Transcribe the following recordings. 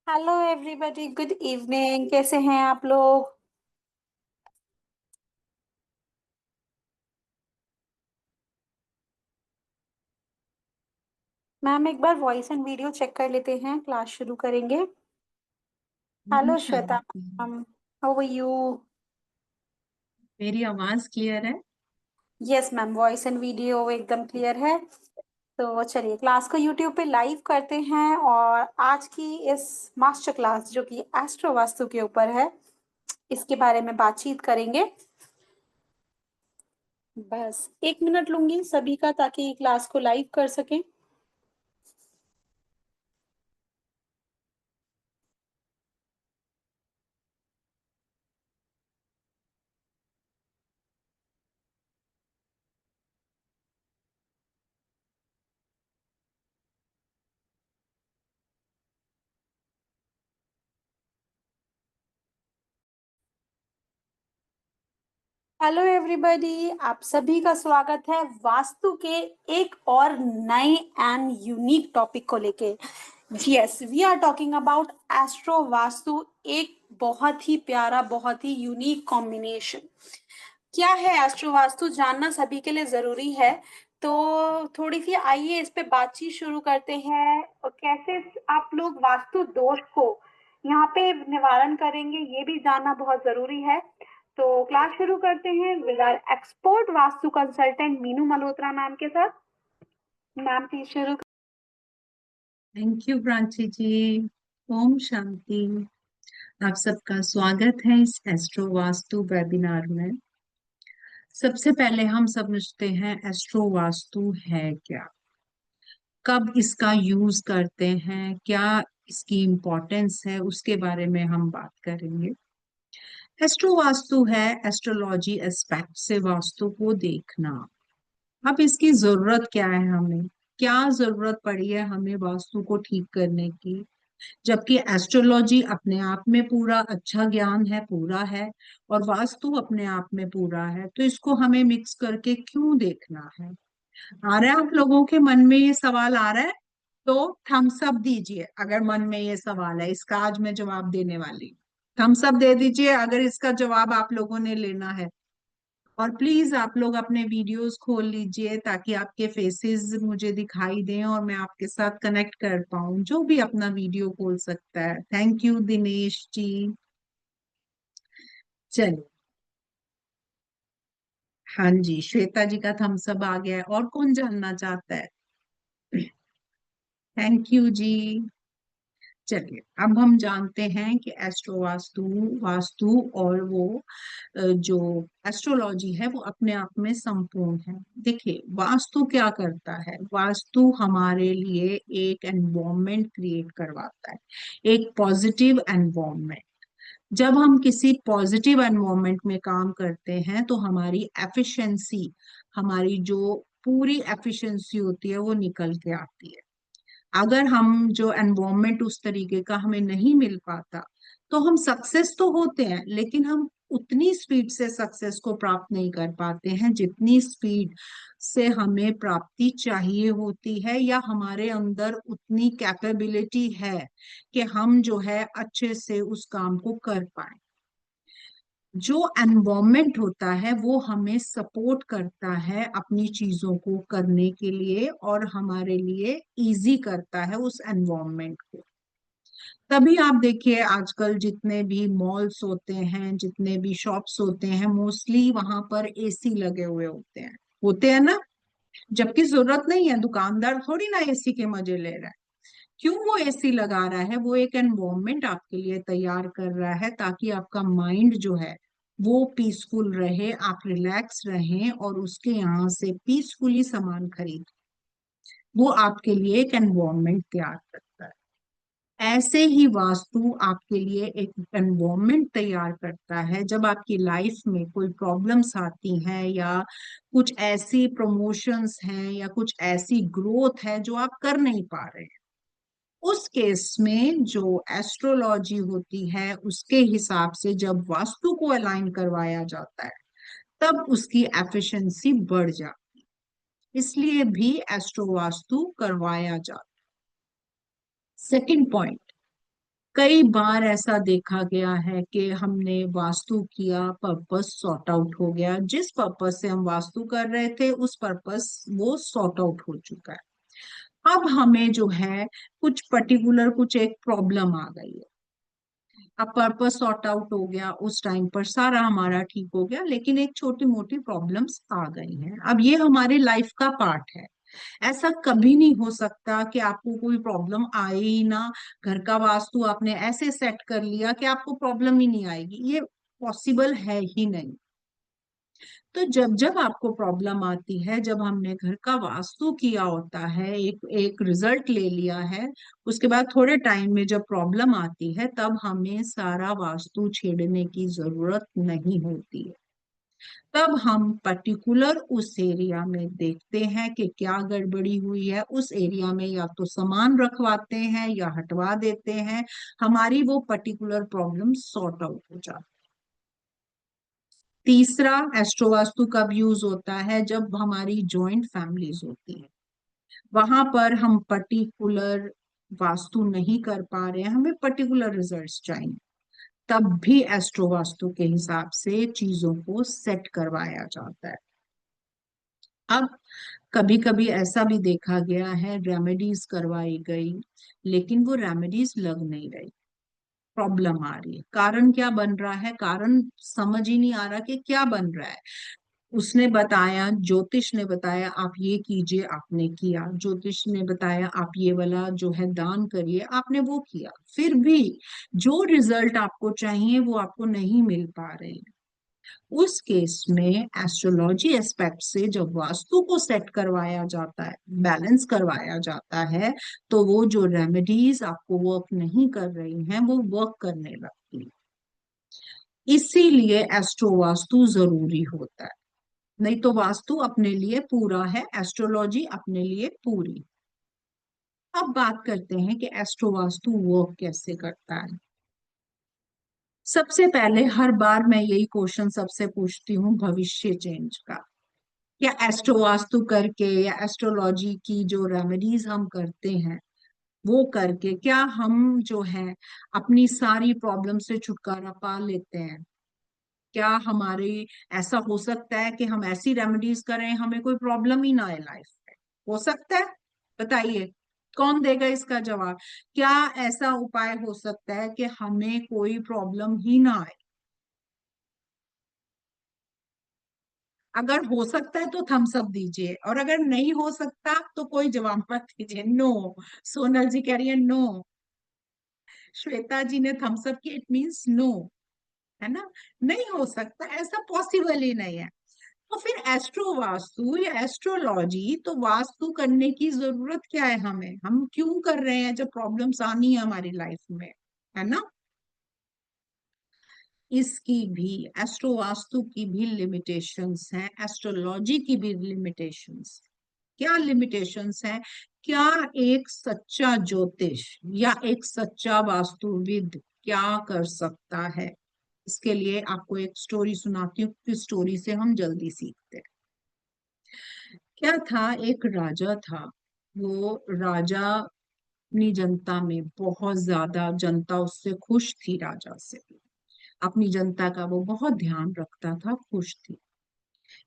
Hello everybody, good evening. कैसे हैं आप लोग? मैम, एक बार वॉइस एंड वीडियो चेक कर लेते हैं, क्लास शुरू करेंगे। ओम हेलो श्वेता शांति। Ma'am, how are you? मेरी आवाज क्लियर है? Yes ma'am, voice and video एकदम क्लियर है। तो चलिए क्लास को यूट्यूब पे लाइव करते हैं, और आज की इस मास्टर क्लास जो कि एस्ट्रो वास्तु के ऊपर है, इसके बारे में बातचीत करेंगे। बस 1 मिनट लूंगी सभी का, ताकि क्लास को लाइव कर सकें। हेलो एवरीबॉडी, आप सभी का स्वागत है वास्तु के एक और नए एंड यूनिक टॉपिक को लेके। Yes, we are talking about astro Vastu. एक बहुत ही प्यारा, बहुत ही यूनिक कॉम्बिनेशन। क्या है एस्ट्रो वास्तु, जानना सभी के लिए जरूरी है। तो थोड़ी सी आइए इस पे बातचीत शुरू करते हैं, और कैसे आप लोग वास्तु दोष को यहाँ पे निवारण करेंगे, ये भी जानना बहुत जरूरी है। तो क्लास शुरू करते हैं with our expert vastu consultant Meenu Malhotra ma'am के साथ। मैम प्लीज शुरू। Thank you Prachi ji. ओम शांति। आप सबका स्वागत है इस एस्ट्रो वास्तु वेबिनार में। सबसे पहले हम समझते हैं एस्ट्रो वास्तु है क्या, कब इसका यूज करते हैं, क्या इसकी इम्पोर्टेंस है, उसके बारे में हम बात करेंगे। एस्ट्रो वास्तु है एस्ट्रोलॉजी एस्पेक्ट से वास्तु को देखना। अब इसकी जरूरत क्या है, हमें क्या जरूरत पड़ी है हमें वास्तु को ठीक करने की, जबकि एस्ट्रोलॉजी अपने आप में पूरा अच्छा ज्ञान है, पूरा है, और वास्तु अपने आप में पूरा है, तो इसको हमें मिक्स करके क्यों देखना है। आ रहा है आप लोगों के मन में ये सवाल आ रहा है? तो थम्स अप दीजिए अगर मन में ये सवाल है, इसका आज मैं जवाब देने वाली। थम्स अप दे दीजिए अगर इसका जवाब आप लोगों ने लेना है। और प्लीज आप लोग अपने वीडियोस खोल लीजिए ताकि आपके फेसेस मुझे दिखाई दें और मैं आपके साथ कनेक्ट कर पाऊं। जो भी अपना वीडियो खोल सकता है। Thank you Dinesh ji. चलिए। हाँ जी, श्वेता जी का थम्स अप आ गया है। और कौन जानना चाहता है? थैंक यू जी। चलिए, अब हम जानते हैं कि एस्ट्रो वास्तु, वास्तु और वो जो एस्ट्रोलॉजी है वो अपने आप में संपूर्ण है। देखिए, वास्तु क्या करता है, वास्तु हमारे लिए एक एनवायरनमेंट क्रिएट करवाता है, एक पॉजिटिव एनवायरनमेंट। जब हम किसी पॉजिटिव एनवायरनमेंट में काम करते हैं तो हमारी एफिशिएंसी, हमारी जो पूरी एफिशिएंसी होती है वो निकल के आती है। अगर हम जो एनवायरनमेंट उस तरीके का हमें नहीं मिल पाता तो हम सक्सेस तो होते हैं, लेकिन हम उतनी स्पीड से सक्सेस को प्राप्त नहीं कर पाते हैं जितनी स्पीड से हमें प्राप्ति चाहिए होती है, या हमारे अंदर उतनी कैपेबिलिटी है कि हम जो है अच्छे से उस काम को कर पाए। जो एनवायरनमेंट होता है वो हमें सपोर्ट करता है अपनी चीजों को करने के लिए, और हमारे लिए इजी करता है उस एनवायरनमेंट को। तभी आप देखिए आजकल जितने भी मॉल्स होते हैं, जितने भी शॉप्स होते हैं, मोस्टली वहां पर एसी लगे हुए होते हैं ना। जबकि जरूरत नहीं है, दुकानदार थोड़ी ना एसी के मजे ले रहा है। क्यों वो एसी लगा रहा है? वो एक एनवायरनमेंट आपके लिए तैयार कर रहा है ताकि आपका माइंड जो है वो पीसफुल रहे, आप रिलैक्स रहें और उसके यहाँ से पीसफुली सामान खरीद। वो आपके लिए एक एनवायरनमेंट तैयार करता है। ऐसे ही वास्तु आपके लिए एक एनवायरनमेंट तैयार करता है। जब आपकी लाइफ में कोई प्रॉब्लम्स आती हैं, या कुछ ऐसी प्रमोशंस हैं, या कुछ ऐसी ग्रोथ है जो आप कर नहीं पा रहे हैं, उस केस में जो एस्ट्रोलॉजी होती है उसके हिसाब से जब वास्तु को अलाइन करवाया जाता है तब उसकी एफिशिएंसी बढ़ जाती है। इसलिए भी एस्ट्रो वास्तु करवाया जाता है। सेकंड पॉइंट, कई बार ऐसा देखा गया है कि हमने वास्तु किया, पर्पस सॉर्ट आउट हो गया, जिस पर्पस से हम वास्तु कर रहे थे उस पर्पस वो सॉर्ट आउट हो चुका है। अब हमें जो है कुछ पर्टिकुलर कुछ एक प्रॉब्लम आ गई है। अब पर्पस सॉर्ट आउट हो गया, उस टाइम पर सारा हमारा ठीक हो गया, लेकिन एक छोटी मोटी प्रॉब्लम्स आ गई हैं। अब ये हमारी लाइफ का पार्ट है। ऐसा कभी नहीं हो सकता कि आपको कोई प्रॉब्लम आए ही ना। घर का वास्तु आपने ऐसे सेट कर लिया कि आपको प्रॉब्लम ही नहीं आएगी, ये पॉसिबल है ही नहीं। तो जब जब आपको प्रॉब्लम आती है, जब हमने घर का वास्तु किया होता है, एक एक रिजल्ट ले लिया है, उसके बाद थोड़े टाइम में जब प्रॉब्लम आती है तब हमें सारा वास्तु छेड़ने की जरूरत नहीं होती है। तब हम पर्टिकुलर उस एरिया में देखते हैं कि क्या गड़बड़ी हुई है, उस एरिया में या तो सामान रखवाते हैं या हटवा देते हैं, हमारी वो पर्टिकुलर प्रॉब्लम सॉर्ट आउट हो जाती है। तीसरा, एस्ट्रो वास्तु कब यूज होता है? जब हमारी जॉइंट फैमिलीज होती है, वहां पर हम पर्टिकुलर वास्तु नहीं कर पा रहे हैं, हमें पर्टिकुलर रिजल्ट्स चाहिए, तब भी एस्ट्रो वास्तु के हिसाब से चीजों को सेट करवाया जाता है। अब कभी कभी ऐसा भी देखा गया है, रेमेडीज करवाई गई लेकिन वो रेमेडीज लग नहीं रही, प्रॉब्लम आ रही है। कारण क्या बन रहा है? कारण समझ ही नहीं आ रहा कि क्या बन रहा है। उसने बताया, ज्योतिष ने बताया आप ये कीजिए, आपने किया। ज्योतिष ने बताया आप ये वाला जो है दान करिए, आपने वो किया, फिर भी जो रिजल्ट आपको चाहिए वो आपको नहीं मिल पा रहे हैं। उस केस में एस्ट्रोलॉजी एस्पेक्ट से जब वास्तु को सेट करवाया जाता है, बैलेंस करवाया जाता है, तो वो जो रेमेडीज आपको वर्क नहीं कर रही हैं वो वर्क करने लगती है। इसीलिए एस्ट्रो वास्तु जरूरी होता है। नहीं तो वास्तु अपने लिए पूरा है, एस्ट्रोलॉजी अपने लिए पूरी। अब बात करते हैं कि एस्ट्रो वास्तु वर्क कैसे करता है। सबसे पहले हर बार मैं यही क्वेश्चन सबसे पूछती हूँ, भविष्य चेंज का। क्या एस्ट्रो वास्तु करके या एस्ट्रोलॉजी की जो रेमेडीज हम करते हैं वो करके क्या हम जो है अपनी सारी प्रॉब्लम से छुटकारा पा लेते हैं? क्या हमारी ऐसा हो सकता है कि हम ऐसी रेमेडीज करें हमें कोई प्रॉब्लम ही ना आए लाइफ में? हो सकता है? बताइए, कौन देगा इसका जवाब? क्या ऐसा उपाय हो सकता है कि हमें कोई प्रॉब्लम ही ना आए? अगर हो सकता है तो थम्स अप दीजिए, और अगर नहीं हो सकता तो कोई जवाब मत दीजिए, नो। सोनल जी कह रही है नो, श्वेता जी ने थम्स अप किया, इट मीन्स नो, है ना? नहीं हो सकता, ऐसा पॉसिबल ही नहीं है। तो फिर एस्ट्रो वास्तु या एस्ट्रोलॉजी, तो वास्तु करने की जरूरत क्या है हमें? हम क्यों कर रहे हैं जब प्रॉब्लम्स आनी है हमारी लाइफ में, है ना? इसकी भी, एस्ट्रो वास्तु की भी लिमिटेशंस हैं, एस्ट्रोलॉजी की भी लिमिटेशंस। क्या लिमिटेशंस हैं? क्या एक सच्चा ज्योतिष या एक सच्चा वास्तुविद क्या कर सकता है? इसके लिए आपको एक स्टोरी सुनाती हूँ, इस स्टोरी से हम जल्दी सीखते हैं। क्या था, एक राजा था। वो राजा अपनी जनता में बहुत ज्यादा, जनता उससे खुश थी, राजा से। अपनी जनता का वो बहुत ध्यान रखता था, खुश थी।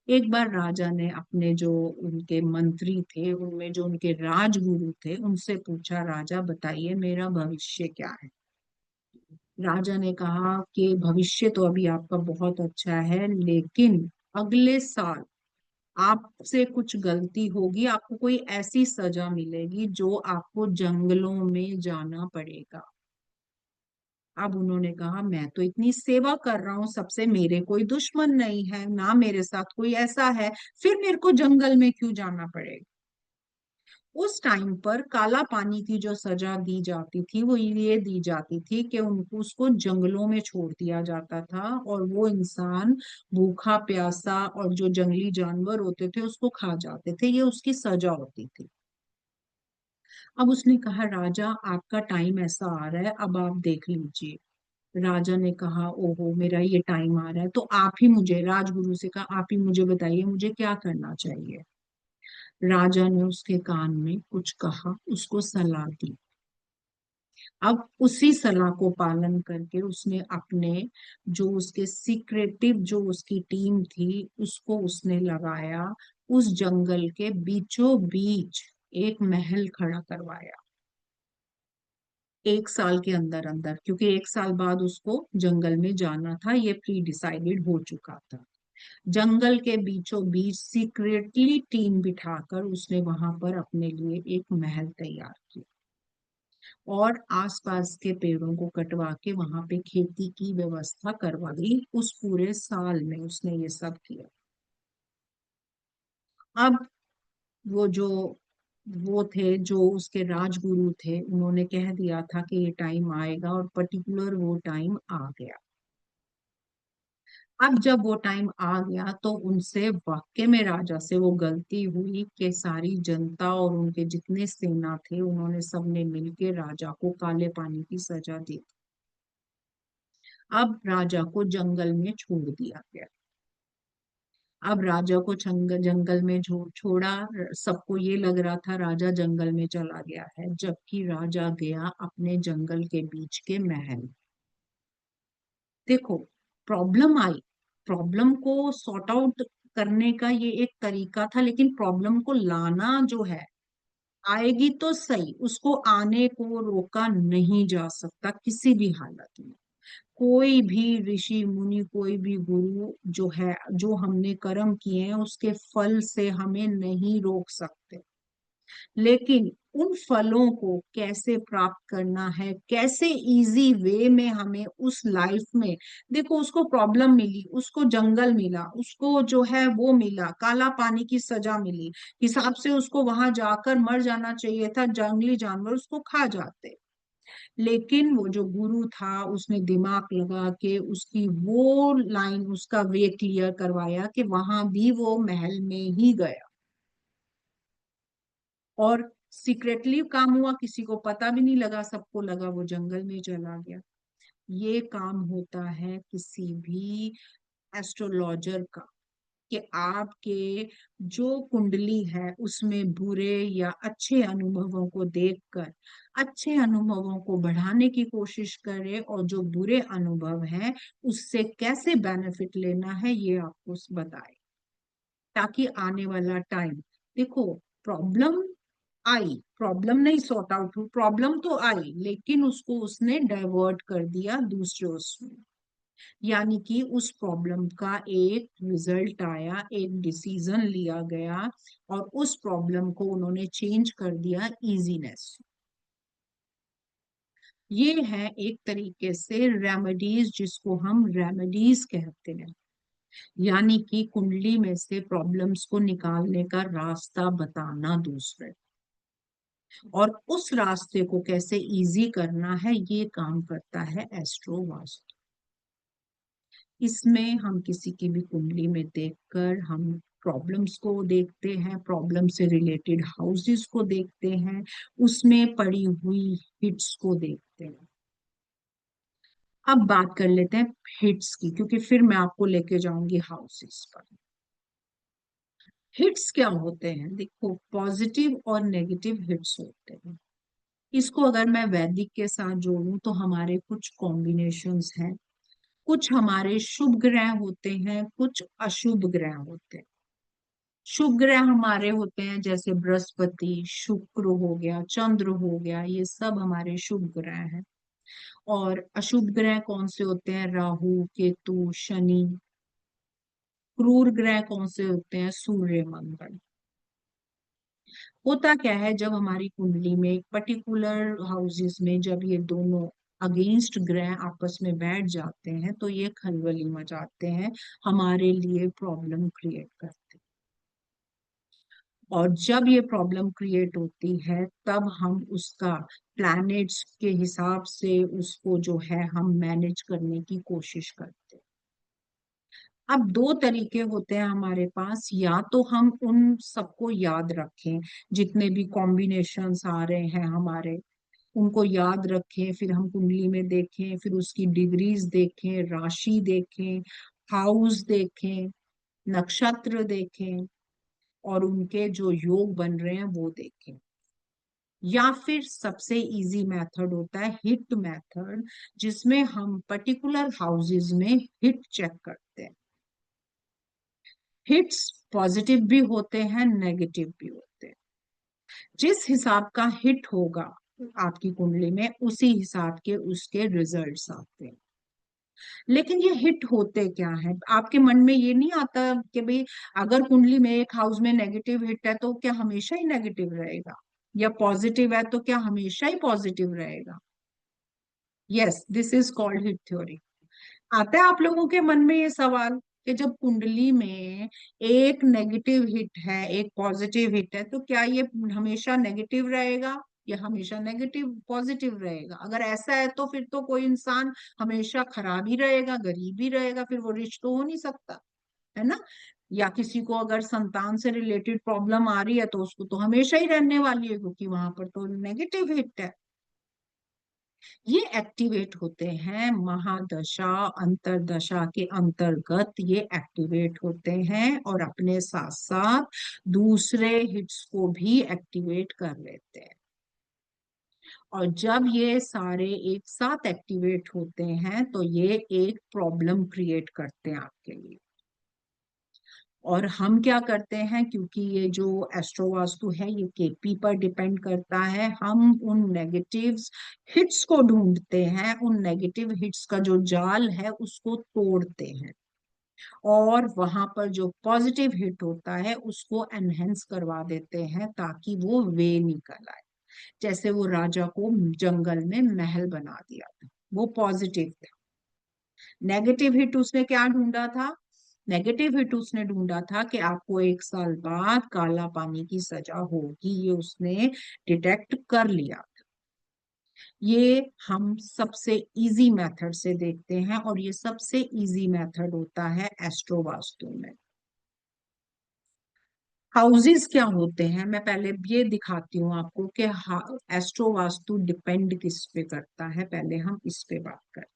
एक बार राजा ने अपने जो उनके मंत्री थे, उनमें जो उनके राजगुरु थे, उनसे पूछा, राजा बताइए मेरा भविष्य क्या है? राजा ने कहा कि भविष्य तो अभी आपका बहुत अच्छा है, लेकिन अगले साल आपसे कुछ गलती होगी, आपको कोई ऐसी सजा मिलेगी जो आपको जंगलों में जाना पड़ेगा। अब उन्होंने कहा, मैं तो इतनी सेवा कर रहा हूँ सबसे, मेरे कोई दुश्मन नहीं है ना, मेरे साथ कोई ऐसा है, फिर मेरे को जंगल में क्यों जाना पड़ेगा? उस टाइम पर काला पानी की जो सजा दी जाती थी वो ये दी जाती थी कि उनको, उसको जंगलों में छोड़ दिया जाता था, और वो इंसान भूखा प्यासा और जो जंगली जानवर होते थे उसको खा जाते थे, ये उसकी सजा होती थी। अब उसने कहा, राजा आपका टाइम ऐसा आ रहा है, अब आप देख लीजिए। राजा ने कहा, ओहो मेरा ये टाइम आ रहा है, तो आप ही मुझे, राजगुरु से कहा, आप ही मुझे बताइए मुझे क्या करना चाहिए। राजा ने उसके कान में कुछ कहा, उसको सलाह दी। अब उसी सलाह को पालन करके उसने अपने जो उसके सीक्रेटिव जो उसकी टीम थी उसको उसने लगाया, उस जंगल के बीचों बीच एक महल खड़ा करवाया, 1 साल के अंदर अंदर, क्योंकि 1 साल बाद उसको जंगल में जाना था, ये प्री डिसाइडेड हो चुका था। जंगल के बीचों बीच सीक्रेटली टीम बिठाकर उसने वहां पर अपने लिए एक महल तैयार किया और आसपास के पेड़ों को कटवा के वहां पे खेती की व्यवस्था करवाई। उस पूरे साल में उसने ये सब किया। अब वो जो वो थे जो उसके राजगुरु थे, उन्होंने कह दिया था कि ये टाइम आएगा, और पर्टिकुलर वो टाइम आ गया। अब जब वो टाइम आ गया तो उनसे वाकई में राजा से वो गलती हुई कि सारी जनता और उनके जितने सेना थे उन्होंने सबने मिलके राजा को काले पानी की सजा दी। अब राजा को जंगल में छोड़ दिया गया। अब राजा को जंगल में छोड़ा। सबको ये लग रहा था राजा जंगल में चला गया है, जबकि राजा गया अपने जंगल के बीच के महल। देखो, प्रॉब्लम आई, प्रॉब्लम को सॉर्ट आउट करने का ये एक तरीका था, लेकिन प्रॉब्लम को लाना जो है, आएगी तो सही, उसको आने को रोका नहीं जा सकता किसी भी हालत में। कोई भी ऋषि मुनि, कोई भी गुरु जो है, जो हमने कर्म किए हैं उसके फल से हमें नहीं रोक सकते। लेकिन उन फलों को कैसे प्राप्त करना है, कैसे इजी वे में हमें उस लाइफ में, देखो उसको प्रॉब्लम मिली, उसको जंगल मिला, उसको जो है वो मिला, काला पानी की सजा मिली, हिसाब से उसको वहां जाकर मर जाना चाहिए था, जंगली जानवर उसको खा जाते। लेकिन वो जो गुरु था उसने दिमाग लगा के उसकी वो लाइन, उसका वे क्लियर करवाया कि वहां भी वो महल में ही गया, और सीक्रेटली काम हुआ, किसी को पता भी नहीं लगा, सबको लगा वो जंगल में चला गया। ये काम होता है किसी भी एस्ट्रोलॉजर का, कि आपके जो कुंडली है उसमें बुरे या अच्छे अनुभवों को देखकर अच्छे अनुभवों को बढ़ाने की कोशिश करें, और जो बुरे अनुभव हैं उससे कैसे बेनिफिट लेना है ये आपको बताए, ताकि आने वाला टाइम, देखो, प्रॉब्लम आई, प्रॉब्लम नहीं सॉर्ट आउट हुई, प्रॉब्लम तो आई लेकिन उसको उसने डाइवर्ट कर दिया दूसरे उसमें, यानी कि उस प्रॉब्लम का एक रिजल्ट आया, एक डिसीजन लिया गया, और उस प्रॉब्लम को उन्होंने चेंज कर दिया इजीनेस। ये है एक तरीके से रेमेडीज, जिसको हम रेमेडीज कहते हैं, यानी कि कुंडली में से प्रॉब्लम्स को निकालने का रास्ता बताना दूसरे, और उस रास्ते को कैसे इजी करना है ये काम करता है एस्ट्रो वास्तु। इसमें हम किसी की भी कुंडली में देखकर हम प्रॉब्लम्स को देखते हैं, प्रॉब्लम से रिलेटेड हाउसेस को देखते हैं, उसमें पड़ी हुई हिट्स को देखते हैं। अब बात कर लेते हैं हिट्स की, क्योंकि फिर मैं आपको लेके जाऊंगी हाउसेस पर। हिट्स क्या होते हैं? देखो, पॉजिटिव और नेगेटिव हिट्स होते हैं। इसको अगर मैं वैदिक के साथ जोड़ूं तो हमारे कुछ कॉम्बिनेशंस हैं। कुछ हमारे शुभ ग्रह होते हैं, कुछ अशुभ ग्रह होते हैं। शुभ ग्रह हमारे होते हैं जैसे बृहस्पति, शुक्र हो गया, चंद्र हो गया, ये सब हमारे शुभ ग्रह हैं। और अशुभ ग्रह कौन से होते हैं? राहु, केतु, शनि। क्रूर ग्रह कौन से होते हैं? सूर्य, मंगल। होता क्या है, जब हमारी कुंडली में पर्टिकुलर हाउसेस में जब ये दोनों अगेंस्ट ग्रह आपस में बैठ जाते हैं तो ये खलबली मचाते हैं, हमारे लिए प्रॉब्लम क्रिएट करते हैं। और जब ये प्रॉब्लम क्रिएट होती है तब हम उसका प्लैनेट्स के हिसाब से उसको जो है हम मैनेज करने की कोशिश करते हैं। अब दो तरीके होते हैं हमारे पास, या तो हम उन सबको याद रखें, जितने भी कॉम्बिनेशंस आ रहे हैं हमारे, उनको याद रखें, फिर हम कुंडली में देखें, फिर उसकी डिग्रीज देखें, राशि देखें, हाउस देखें, नक्षत्र देखें, और उनके जो योग बन रहे हैं वो देखें। या फिर सबसे इजी मेथड होता है हिट मेथड, जिसमें हम पर्टिकुलर हाउसेस में हिट चेक करते हैं। हिट्स पॉजिटिव भी होते हैं, नेगेटिव भी होते हैं। जिस हिसाब का हिट होगा आपकी कुंडली में, उसी हिसाब के उसके रिजल्ट्स आते हैं। लेकिन ये हिट होते क्या है, आपके मन में ये नहीं आता कि भाई अगर कुंडली में एक हाउस में नेगेटिव हिट है तो क्या हमेशा ही नेगेटिव रहेगा, या पॉजिटिव है तो क्या हमेशा ही पॉजिटिव रहेगा? Yes, this is called hit theory. आता है आप लोगों के मन में ये सवाल कि जब कुंडली में एक नेगेटिव हिट है एक पॉजिटिव हिट है, तो क्या ये हमेशा नेगेटिव रहेगा या हमेशा नेगेटिव पॉजिटिव रहेगा? अगर ऐसा है तो फिर तो कोई इंसान हमेशा खराब ही रहेगा, गरीब ही रहेगा, फिर वो रिच तो हो नहीं सकता, है ना? या किसी को अगर संतान से रिलेटेड प्रॉब्लम आ रही है तो उसको तो हमेशा ही रहने वाली है, क्योंकि वहां पर तो नेगेटिव हिट है। ये एक्टिवेट होते हैं महादशा अंतरदशा के अंतर्गत, ये एक्टिवेट होते हैं और अपने साथ साथ दूसरे हिट्स को भी एक्टिवेट कर लेते हैं। और जब ये सारे एक साथ एक्टिवेट होते हैं तो ये एक प्रॉब्लम क्रिएट करते हैं आपके लिए। और हम क्या करते हैं, क्योंकि ये जो एस्ट्रो वास्तु है ये केपी पर डिपेंड करता है, हम उन नेगेटिव्स हिट्स को ढूंढते हैं, उन नेगेटिव हिट्स का जो जाल है उसको तोड़ते हैं, और वहां पर जो पॉजिटिव हिट होता है उसको एनहेंस करवा देते हैं ताकि वो वे निकल आए। जैसे वो राजा को जंगल में महल बना दिया था, वो पॉजिटिव था। नेगेटिव हिट उसने क्या ढूंढा था? नेगेटिव हिट उसने ढूंढा था कि आपको 1 साल बाद काला पानी की सजा होगी, ये उसने डिटेक्ट कर लिया। ये हम सबसे इजी मेथड से देखते हैं और ये सबसे इजी मेथड होता है एस्ट्रो वास्तु में। हाउसेस क्या होते हैं, मैं पहले ये दिखाती हूँ आपको कि एस्ट्रो वास्तु डिपेंड किस पे करता है। पहले हम इस पे बात करें।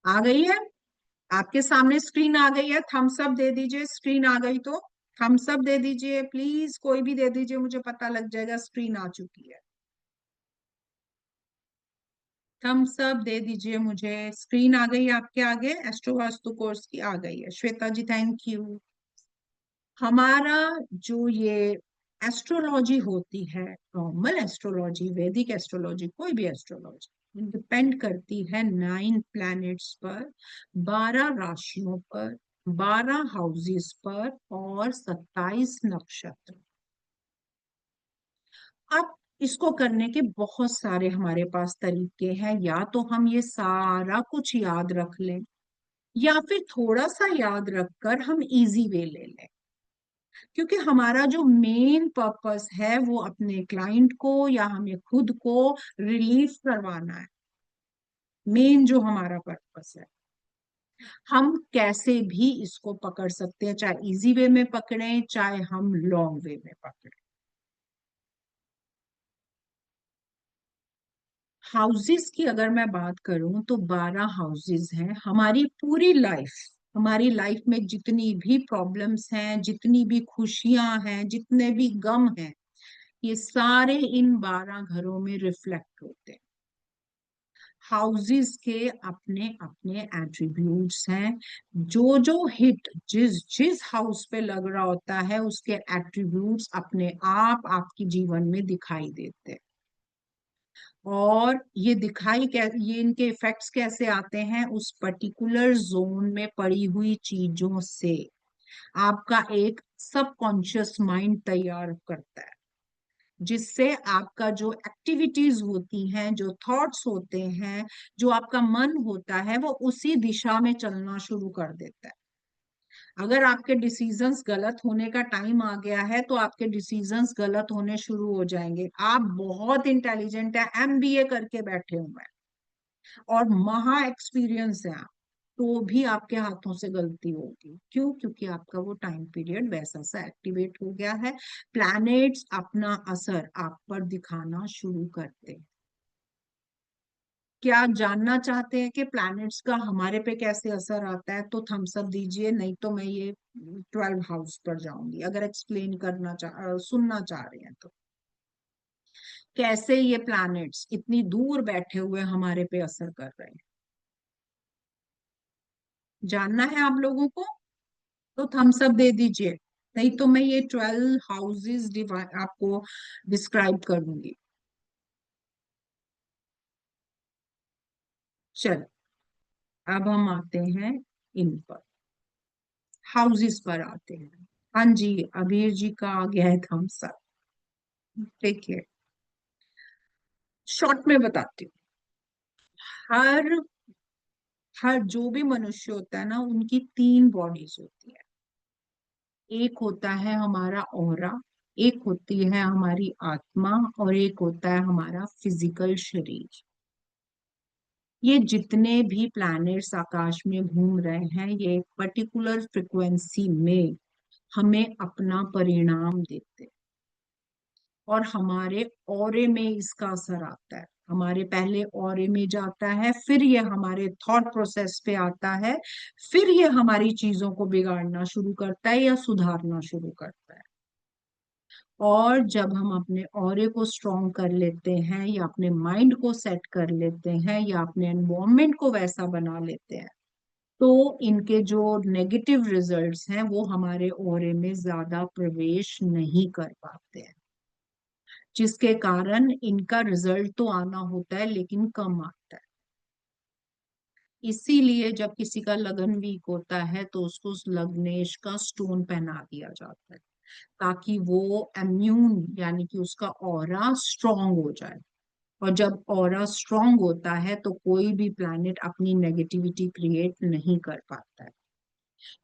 आ गई है आपके सामने, स्क्रीन आ गई है? थम्स अप दे दीजिए, स्क्रीन आ गई तो थम्स अप दे दीजिए प्लीज, कोई भी दे दीजिए, मुझे पता लग जाएगा स्क्रीन आ चुकी है। थम्स अप दे दीजिए मुझे, स्क्रीन आ गई है आपके आगे, एस्ट्रो वास्तु कोर्स की आ गई है। श्वेता जी थैंक यू। हमारा जो ये एस्ट्रोलॉजी होती है, नॉर्मल एस्ट्रोलॉजी, वैदिक एस्ट्रोलॉजी, कोई भी एस्ट्रोलॉजी, डिपेंड करती है 9 प्लैनेट्स पर, 12 राशियों पर, 12 हाउसेस पर और 27 नक्षत्र। अब इसको करने के बहुत सारे हमारे पास तरीके हैं, या तो हम ये सारा कुछ याद रख लें, या फिर थोड़ा सा याद रखकर हम इजी वे ले लें। क्योंकि हमारा जो मेन पर्पस है वो अपने क्लाइंट को या हमें खुद को रिलीफ करवाना है। मेन जो हमारा पर्पस है, हम कैसे भी इसको पकड़ सकते हैं, चाहे इजी वे में पकड़ें चाहे हम लॉन्ग वे में पकड़ें। हाउसेस की अगर मैं बात करूं तो 12 हाउसेस हैं। हमारी पूरी लाइफ, हमारी लाइफ में जितनी भी प्रॉब्लम्स हैं, जितनी भी खुशियां हैं, जितने भी गम हैं, ये सारे इन 12 घरों में रिफ्लेक्ट होते हैं। हाउसेस के अपने अपने एट्रीब्यूट्स हैं। जो जो हिट जिस जिस हाउस पे लग रहा होता है उसके एट्रीब्यूट्स अपने आप आपके जीवन में दिखाई देते हैं। और ये इनके इफेक्ट्स कैसे आते हैं, उस पर्टिकुलर जोन में पड़ी हुई चीजों से आपका एक सबकॉन्शियस माइंड तैयार करता है, जिससे आपका जो एक्टिविटीज होती हैं, जो थॉट्स होते हैं, जो आपका मन होता है, वो उसी दिशा में चलना शुरू कर देता है। अगर आपके डिसीजंस गलत होने का टाइम आ गया है तो आपके डिसीजंस गलत होने शुरू हो जाएंगे। आप बहुत इंटेलिजेंट है, एमबीए करके बैठे हुए हैं और महा एक्सपीरियंस है आप, तो भी आपके हाथों से गलती होगी। क्यों? क्योंकि आपका वो टाइम पीरियड वैसा सा एक्टिवेट हो गया है। प्लैनेट्स अपना असर आप पर दिखाना शुरू करते हैं। क्या जानना चाहते हैं कि प्लैनेट्स का हमारे पे कैसे असर आता है? तो थम्स अप दीजिए, नहीं तो मैं ये 12 हाउस पर जाऊंगी, अगर एक्सप्लेन सुनना चाह रहे हैं तो। कैसे ये प्लैनेट्स इतनी दूर बैठे हुए हमारे पे असर कर रहे हैं, जानना है आप लोगों को? तो थम्स अप दे दीजिए, नहीं तो मैं ये 12 हाउसेस आपको डिस्क्राइब कर दूंगी। चल, अब हम आते हैं इन पर, हाउसेस पर आते हैं। हाँ जी, अबीर जी का आ गया है थम्स अप। देखिए, शॉर्ट में बताती हूँ। हर हर जो भी मनुष्य होता है ना, उनकी 3 बॉडीज होती है। एक होता है हमारा ऑरा, एक होती है हमारी आत्मा, और एक होता है हमारा फिजिकल शरीर। ये जितने भी प्लैनेट्स आकाश में घूम रहे हैं, ये एक पर्टिकुलर फ्रिक्वेंसी में हमें अपना परिणाम देते हैं, और हमारे ऑरे में इसका असर आता है। हमारे पहले ऑरे में जाता है, फिर ये हमारे थॉट प्रोसेस पे आता है, फिर ये हमारी चीजों को बिगाड़ना शुरू करता है या सुधारना शुरू करता है। और जब हम अपने ऑरे को स्ट्रॉन्ग कर लेते हैं, या अपने माइंड को सेट कर लेते हैं, या अपने एनवायरमेंट को वैसा बना लेते हैं, तो इनके जो नेगेटिव रिजल्ट्स हैं वो हमारे ऑरे में ज्यादा प्रवेश नहीं कर पाते हैं, जिसके कारण इनका रिजल्ट तो आना होता है लेकिन कम आता है। इसीलिए जब किसी का लगन वीक होता है तो उसको उस लग्नेश का स्टोन पहना दिया जाता है, ताकि वो इम्यून यानी कि उसका ऑरा स्ट्रांग हो जाए। और जब ऑरा स्ट्रांग होता है तो कोई भी प्लैनेट अपनी नेगेटिविटी क्रिएट नहीं कर पाता है।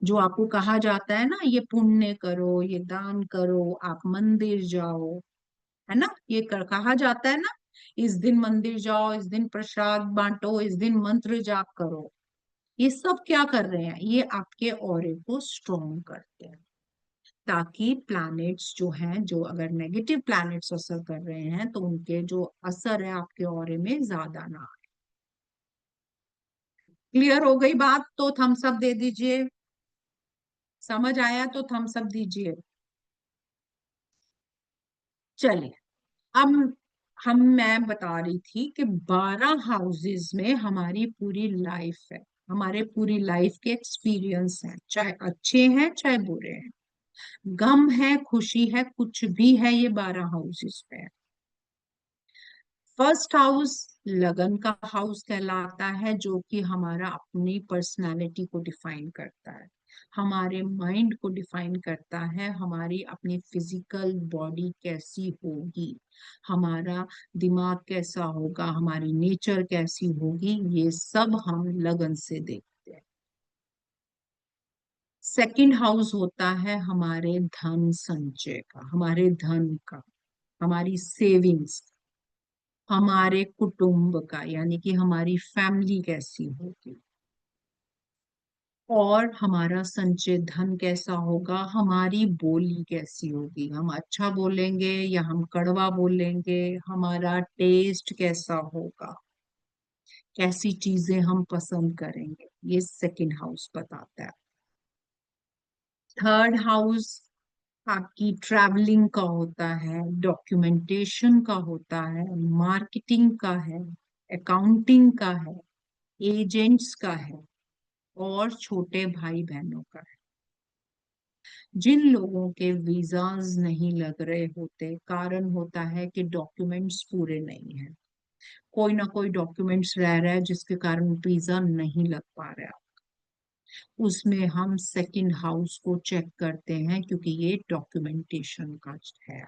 जो आपको कहा जाता है ना, ये पुण्य करो, ये दान करो, आप मंदिर जाओ, है ना, ये कहा जाता है ना, इस दिन मंदिर जाओ, इस दिन प्रसाद बांटो, इस दिन मंत्र जाप करो। ये सब क्या कर रहे हैं? ये आपके ऑरे को स्ट्रॉन्ग करते हैं, ताकि प्लैनेट्स जो हैं, जो अगर नेगेटिव प्लैनेट्स असर कर रहे हैं, तो उनके जो असर है आपके ऑरे में ज्यादा ना आए। क्लियर हो गई बात? तो थम्स अप दे दीजिए। समझ आया तो थम्स अप दीजिए। चलिए, अब मैं बता रही थी कि 12 हाउसेस में हमारी पूरी लाइफ है, हमारे पूरी लाइफ के एक्सपीरियंस हैं, चाहे अच्छे हैं चाहे बुरे हैं, गम है खुशी है, कुछ भी है, ये 12 हाउसेस पे है। फर्स्ट हाउस लगन का हाउस कहलाता है, जो कि हमारा अपनी पर्सनालिटी को डिफाइन करता है, हमारे माइंड को डिफाइन करता है, हमारी अपनी फिजिकल बॉडी कैसी होगी, हमारा दिमाग कैसा होगा, हमारी नेचर कैसी होगी, ये सब हम लगन से देखते हैं। सेकंड हाउस होता है हमारे धन संचय का, हमारे धन का, हमारी सेविंग्स, हमारे कुटुंब का, यानी कि हमारी फैमिली कैसी होगी, और हमारा संचय धन कैसा होगा, हमारी बोली कैसी होगी, हम अच्छा बोलेंगे या हम कड़वा बोलेंगे, हमारा टेस्ट कैसा होगा, कैसी चीजें हम पसंद करेंगे, ये सेकंड हाउस बताता है। थर्ड हाउस आपकी ट्रैवलिंग का होता है, डॉक्यूमेंटेशन का होता है, मार्केटिंग का है, अकाउंटिंग का है, एजेंट्स का है, और छोटे भाई बहनों का है। जिन लोगों के वीजाज नहीं लग रहे होते, कारण होता है कि डॉक्यूमेंट्स पूरे नहीं है, कोई ना कोई डॉक्यूमेंट्स रह रहा है जिसके कारण वीजा नहीं लग पा रहा, उसमें हम सेकंड हाउस को चेक करते हैं, क्योंकि ये डॉक्यूमेंटेशन का है।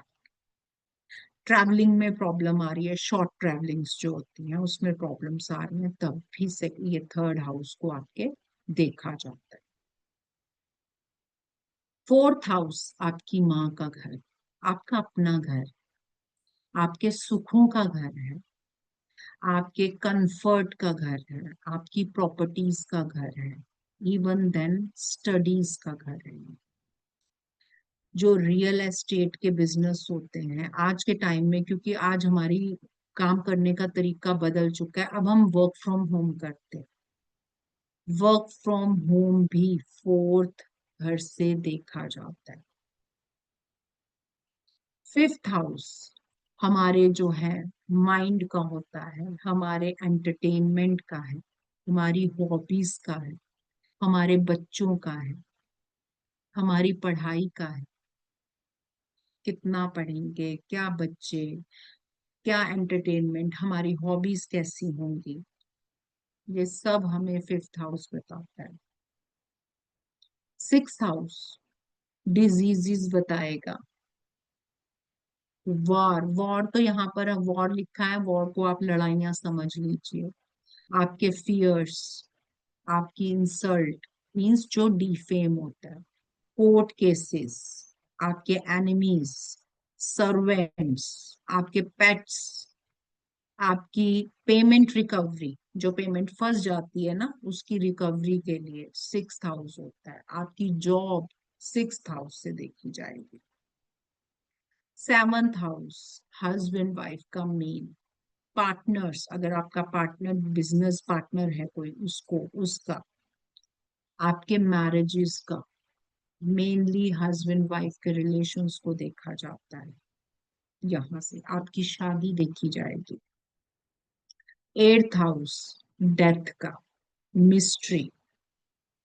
ट्रैवलिंग में प्रॉब्लम आ रही है, शॉर्ट ट्रैवलिंग्स जो होती हैं उसमें प्रॉब्लम्स आ रही हैं, तब भी से ये थर्ड हाउस को आपके देखा जाता है। फोर्थ हाउस आपकी माँ का घर, आपका अपना घर, आपके सुखों का घर है, आपके कंफर्ट का घर है, आपकी प्रॉपर्टीज का घर है, इवन देन स्टडीज का घर है। जो रियल एस्टेट के बिजनेस होते हैं आज के टाइम में, क्योंकि आज हमारी काम करने का तरीका बदल चुका है, अब हम वर्क फ्रॉम होम करते हैं। वर्क फ्रॉम होम भी फोर्थ घर से देखा जाता है। फिफ्थ हाउस हमारे जो है माइंड का होता है, हमारे एंटरटेनमेंट का है, हमारी हॉबीज का है, हमारे बच्चों का है, हमारी पढ़ाई का है। कितना पढ़ेंगे, क्या बच्चे, क्या एंटरटेनमेंट, हमारी हॉबीज कैसी होंगी, ये सब हमें फिफ्थ हाउस बताता है। सिक्स हाउस डिजीजेस बताएगा। वॉर, वॉर तो यहाँ पर वॉर लिखा है, वॉर को आप लड़ाइयां समझ लीजिए। आपके फियर्स, आपकी इंसल्ट मीन्स जो डिफेम होता है, कोर्ट केसेस, आपके एनिमीज, सर्वेंट्स, आपके पेट्स, आपकी पेमेंट रिकवरी, जो पेमेंट फंस जाती है ना उसकी रिकवरी के लिए सिक्स हाउस होता है। आपकी जॉब सिक्स हाउस से देखी जाएगी। सेवंथ हाउस हस्बैंड वाइफ का मेन, पार्टनर्स, अगर आपका पार्टनर बिजनेस पार्टनर है कोई, उसको, उसका, आपके मैरिजेस का, मेनली हस्बैंड वाइफ के रिलेशंस को देखा जाता है। यहाँ से आपकी शादी देखी जाएगी। एट्थ हाउस डेथ का, मिस्ट्री,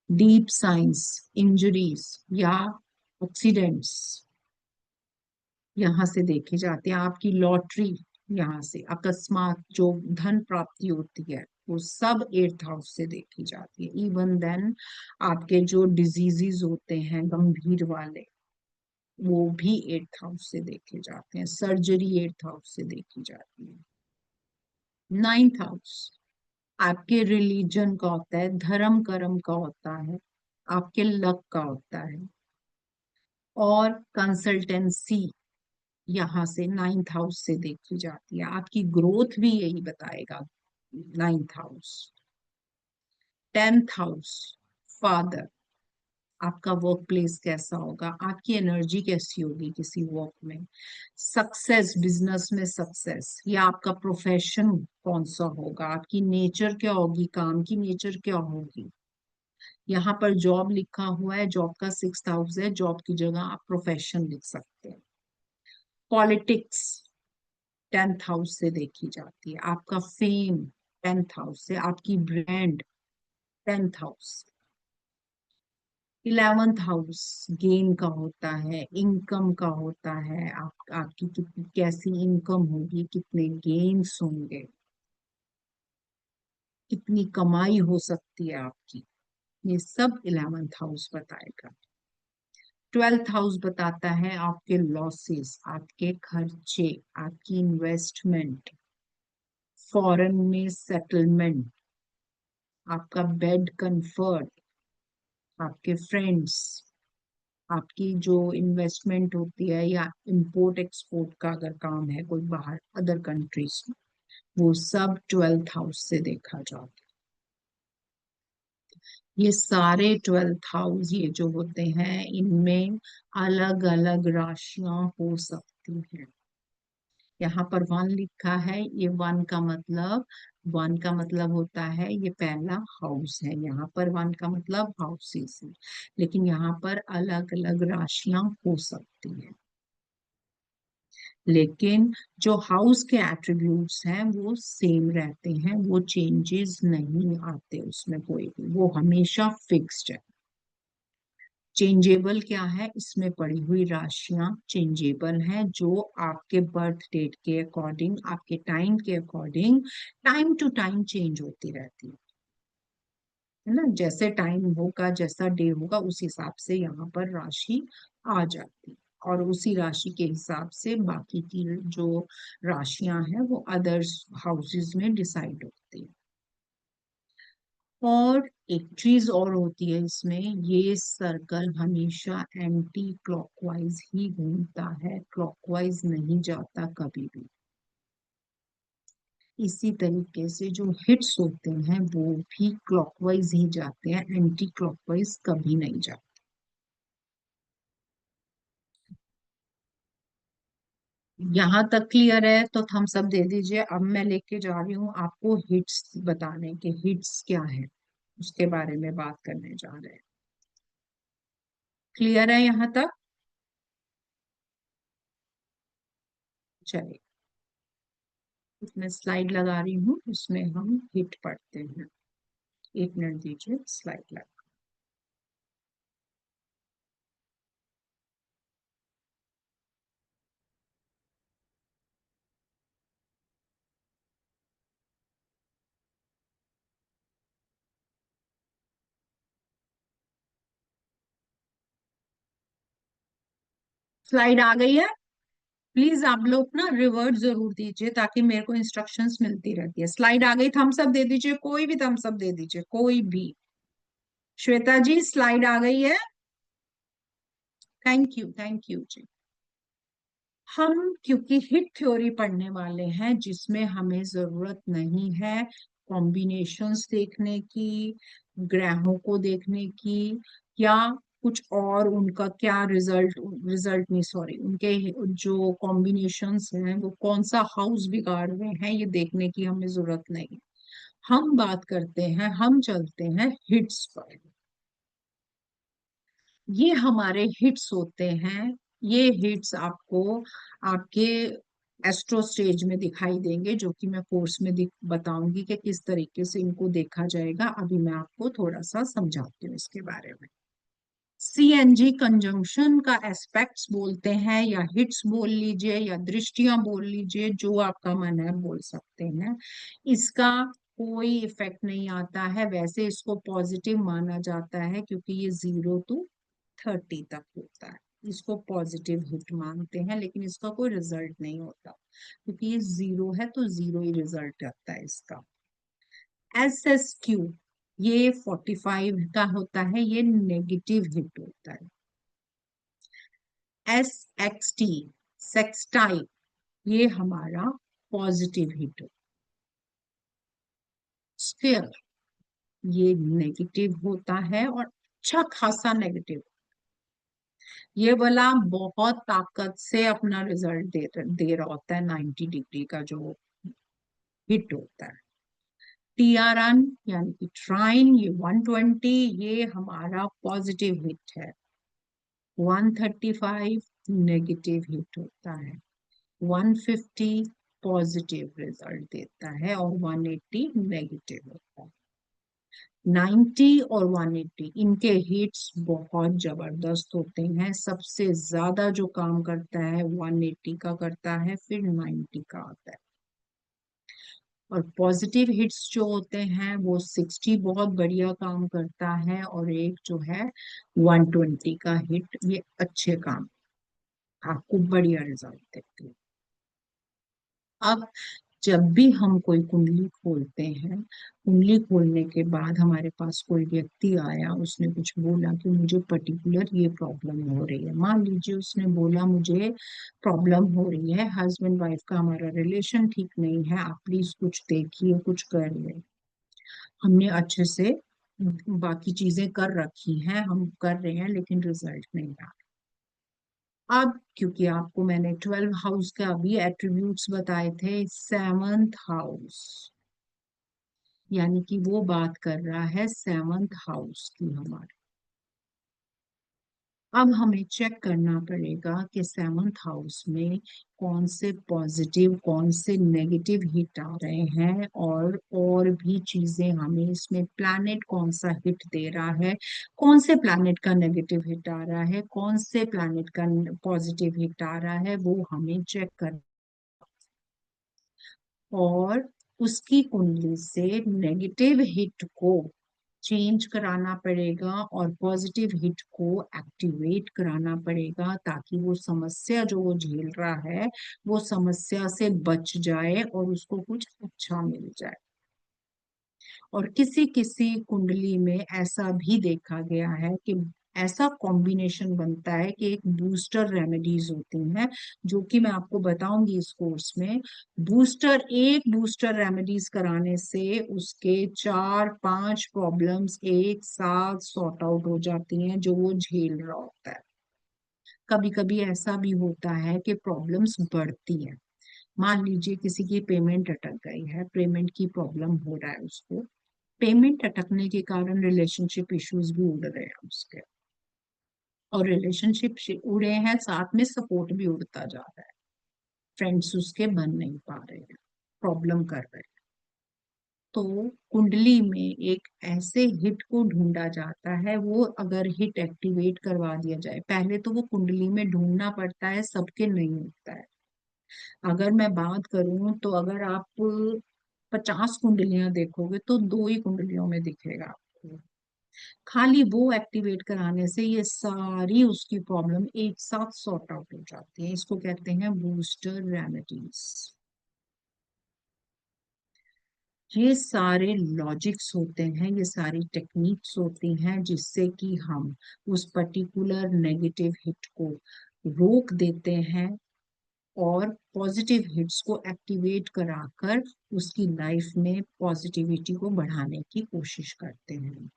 डीप साइंस, इंजरीज या एक्सीडेंट्स यहाँ से देखे जाते हैं। आपकी लॉटरी, यहाँ से अकस्मात जो धन प्राप्ति होती है वो सब एट्थ हाउस से देखी जाती है। इवन देन आपके जो डिजीजेस होते हैं गंभीर वाले, वो भी एट्थ हाउस से देखे जाते हैं। सर्जरी एट्थ हाउस से देखी जाती है। नाइन्थ हाउस आपके रिलीजन का होता है, धर्म कर्म का होता है, आपके लक का होता है। और कंसल्टेंसी यहाँ से नाइन्थ हाउस से देखी जाती है। आपकी ग्रोथ भी यही बताएगा ninth house. Tenth house father, आपका वर्क प्लेस कैसा होगा, आपकी एनर्जी कैसी होगी किसी वर्क में, सक्सेस, बिजनेस में सक्सेस, या आपका प्रोफेशन कौन सा होगा, आपकी नेचर क्या होगी, काम की नेचर क्या होगी। यहाँ पर जॉब लिखा हुआ है, जॉब का सिक्स हाउस है, जॉब की जगह आप प्रोफेशन लिख सकते हैं। पॉलिटिक्स टेंथ हाउस से देखी जाती है। आपका फेम टेंथ हाउस से, आपकी brand tenth house. Eleventh house gain का होता है, इनकम का होता है, आपकी कितनी कैसी इनकम होगी, कितने गेन्स होंगे, कितनी कमाई हो सकती है आपकी, ये सब इलेवेंथ हाउस बताएगा। ट्वेल्थ हाउस बताता है आपके लॉसेस, आपके खर्चे, आपकी इन्वेस्टमेंट, फॉरेन में सेटलमेंट, आपका बेड कंफर्ट, आपके फ्रेंड्स, आपकी जो इन्वेस्टमेंट होती है या इंपोर्ट एक्सपोर्ट का अगर काम है कोई बाहर अदर कंट्रीज में, वो सब ट्वेल्थ हाउस से देखा जाता है। ये सारे ट्वेल्थ हाउस ये जो होते हैं इनमें अलग अलग राशियां हो सकती हैं। यहाँ पर वन लिखा है, ये वन का मतलब होता है ये पहला हाउस है, यहाँ पर वन का मतलब हाउसेस है, लेकिन यहाँ पर अलग अलग राशियां हो सकती हैं। लेकिन जो हाउस के एट्रीब्यूट्स हैं वो सेम रहते हैं, वो चेंजेस नहीं आते उसमें कोई भी, वो हमेशा फिक्स्ड है। चेंजेबल क्या है, इसमें पड़ी हुई राशियां चेंजेबल हैं, जो आपके बर्थ डेट के अकॉर्डिंग, आपके टाइम के according time to time change होती रहती है ना। जैसे टाइम होगा, जैसा डे होगा, उस हिसाब से यहाँ पर राशि आ जाती है, और उसी राशि के हिसाब से बाकी की जो राशियां हैं वो अदर्स हाउसेस में डिसाइड होती है। और एक चीज और होती है इसमें, ये सर्कल हमेशा एंटी क्लॉकवाइज ही घूमता है, क्लॉकवाइज नहीं जाता कभी भी। इसी तरीके से जो हिट्स होते हैं वो भी क्लॉकवाइज ही जाते हैं, एंटी क्लॉकवाइज कभी नहीं जाते। यहाँ तक क्लियर है तो थम्स अप दे दीजिए। अब मैं लेके जा रही हूँ आपको हिट्स बताने के, हिट्स क्या है उसके बारे में बात करने जा रहे हैं। क्लियर है यहाँ तक? चलिए, इसमें स्लाइड लगा रही हूँ, उसमें हम हिट पढ़ते हैं। एक मिनट दीजिए, स्लाइड लगा। स्लाइड आ गई है? प्लीज आप लोग ना रिवर्ट जरूर दीजिए ताकि मेरे को इंस्ट्रक्शंस मिलती रहती है। स्लाइड आ गई? थम्स अप दे दीजिए, कोई भी थम्स अप दे दीजिए, कोई भी। श्वेता जी, स्लाइड आ गई है? थैंक यू, थैंक यू जी। हम क्योंकि हिट थ्योरी पढ़ने वाले हैं जिसमें हमें जरूरत नहीं है कॉम्बिनेशंस देखने की, ग्रहों को देखने की, या कुछ और उनका क्या रिजल्ट, रिजल्ट नहीं सॉरी, उनके जो कॉम्बिनेशंस हैं वो कौन सा हाउस बिगाड़ रहे हैं ये देखने की हमें जरूरत नहीं। हम बात करते हैं, हम चलते हैं हिट्स पर। ये हमारे हिट्स होते हैं। ये हिट्स आपको आपके एस्ट्रो स्टेज में दिखाई देंगे, जो कि मैं कोर्स में बताऊंगी कि किस तरीके से इनको देखा जाएगा। अभी मैं आपको थोड़ा सा समझाती हूँ इसके बारे में। CNG कंजंक्शन का एस्पेक्ट्स बोलते हैं, या हिट्स बोल लीजिए, या दृष्टियां बोल लीजिए, जो आपका मन है बोल सकते हैं। इसका कोई इफेक्ट नहीं आता है, वैसे इसको पॉजिटिव माना जाता है क्योंकि ये 0 to 30 तक होता है। इसको पॉजिटिव हिट मानते हैं, लेकिन इसका कोई रिजल्ट नहीं होता क्योंकि ये 0 है तो 0 ही रिजल्ट आता है इसका। SSQ ये 45 का होता है, ये नेगेटिव हिट होता है। SXT सेक्सटाइल ये हमारा पॉजिटिव हिट होता है। स्फीयर ये नेगेटिव होता है, और अच्छा खासा नेगेटिव। ये वाला बहुत ताकत से अपना रिजल्ट दे रहा होता है, 90 डिग्री का जो हिट होता है। TRN यानी कि ट्राइन ये 120, ये हमारा पॉजिटिव हिट है। 135 नेगेटिव हिट होता है। 150 पॉजिटिव रिजल्ट देता है, और 180 नेगेटिव होता है। 90 और 180 इनके हिट्स बहुत जबरदस्त होते हैं। सबसे ज्यादा जो काम करता है 180 का करता है, फिर 90 का आता है। और पॉजिटिव हिट्स जो होते हैं वो 60 बहुत बढ़िया काम करता है, और एक जो है 120 का हिट, ये अच्छे काम, आपको बढ़िया रिजल्ट देते हैं। अब जब भी हम कोई कुंडली खोलते हैं, कुंडली खोलने के बाद हमारे पास कोई व्यक्ति आया, उसने कुछ बोला कि मुझे पर्टिकुलर ये प्रॉब्लम हो रही है। मान लीजिए उसने बोला मुझे प्रॉब्लम हो रही है, हस्बैंड वाइफ का हमारा रिलेशन ठीक नहीं है, आप प्लीज कुछ देखिए, कुछ कर ले। हमने अच्छे से बाकी चीजें कर रखी हैं, हम कर रहे हैं, लेकिन रिजल्ट नहीं आ रहा। अब क्योंकि आपको मैंने 12 हाउस का भी एट्रीब्यूट्स बताए थे, 7th हाउस यानी कि वो बात कर रहा है 7th हाउस की हमारे। अब हमें चेक करना पड़ेगा कि 7th हाउस में कौन से पॉजिटिव कौन से नेगेटिव हिट आ रहे हैं, और भी चीजें हमें इसमें, प्लैनेट कौन सा हिट दे रहा है, कौन से प्लैनेट का नेगेटिव हिट आ रहा है, कौन से प्लैनेट का पॉजिटिव हिट आ रहा है, वो हमें चेक कर, और उसकी कुंडली से नेगेटिव हिट को चेंज कराना पड़ेगा और पॉजिटिव हिट को एक्टिवेट कराना पड़ेगा, ताकि वो समस्या जो वो झेल रहा है वो समस्या से बच जाए और उसको कुछ अच्छा मिल जाए। और किसी किसी कुंडली में ऐसा भी देखा गया है कि ऐसा कॉम्बिनेशन बनता है कि एक बूस्टर रेमेडीज होती हैं, जो कि मैं आपको बताऊंगी इस कोर्स में। एक बूस्टर रेमेडीज कराने से उसके 4-5 प्रॉब्लम्स एक साथ सॉर्ट आउट हो जाती हैं जो वो झेल रहा होता है। कभी कभी ऐसा भी होता है कि प्रॉब्लम्स बढ़ती है। मान लीजिए किसी की पेमेंट अटक गई है, पेमेंट की प्रॉब्लम हो रहा है उसको, पेमेंट अटकने के कारण रिलेशनशिप इश्यूज भी उड़ रहे हैं उसके, और रिलेशनशिप उड़े हैं साथ में सपोर्ट भी उड़ता जा रहा है, फ्रेंड्स उसके बन नहीं पा रहे हैं, प्रॉब्लम कर रहे हैं। तो कुंडली में एक ऐसे हिट को ढूंढा जाता है, वो अगर हिट एक्टिवेट करवा दिया जाए, पहले तो वो कुंडली में ढूंढना पड़ता है, सबके नहीं होता है। अगर मैं बात करूं तो अगर आप 50 कुंडलियां देखोगे तो 2 ही कुंडलियों में दिखेगा आपको। खाली वो एक्टिवेट कराने से ये सारी उसकी प्रॉब्लम एक साथ सॉर्ट आउट हो जाती है। इसको कहते हैं बूस्टर रेमेडीज। ये सारे लॉजिक्स होते हैं, ये सारी टेक्निक्स होती हैं जिससे कि हम उस पर्टिकुलर नेगेटिव हिट को रोक देते हैं और पॉजिटिव हिट्स को एक्टिवेट कराकर उसकी लाइफ में पॉजिटिविटी को बढ़ाने की कोशिश करते हैं।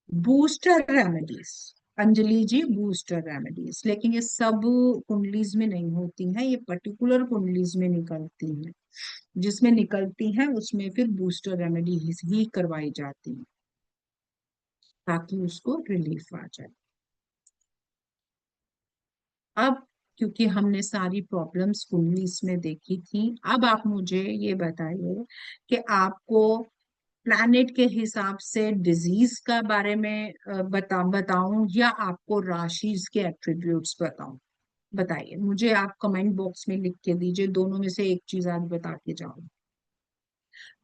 बूस्टर रेमेडीज, अंजलि जी, बूस्टर रेमेडीज, लेकिन ये सब कुंडलीज में नहीं होती हैं, ये पर्टिकुलर कुंडलीज में निकलती हैं। जिसमें निकलती हैं उसमें फिर बूस्टर रेमेडी ही करवाई जाती है ताकि उसको रिलीफ आ जाए। अब क्योंकि हमने सारी प्रॉब्लम्स कुंडलीज में देखी थी, अब आप मुझे ये बताइए कि आपको प्लैनेट के हिसाब से डिजीज का बारे में बताऊं या आपको राशि के एट्रीब्यूट्स बताऊं? बताइए मुझे, आप कमेंट बॉक्स में लिख के दीजिए, दोनों में से एक चीज आज बता के जाओ।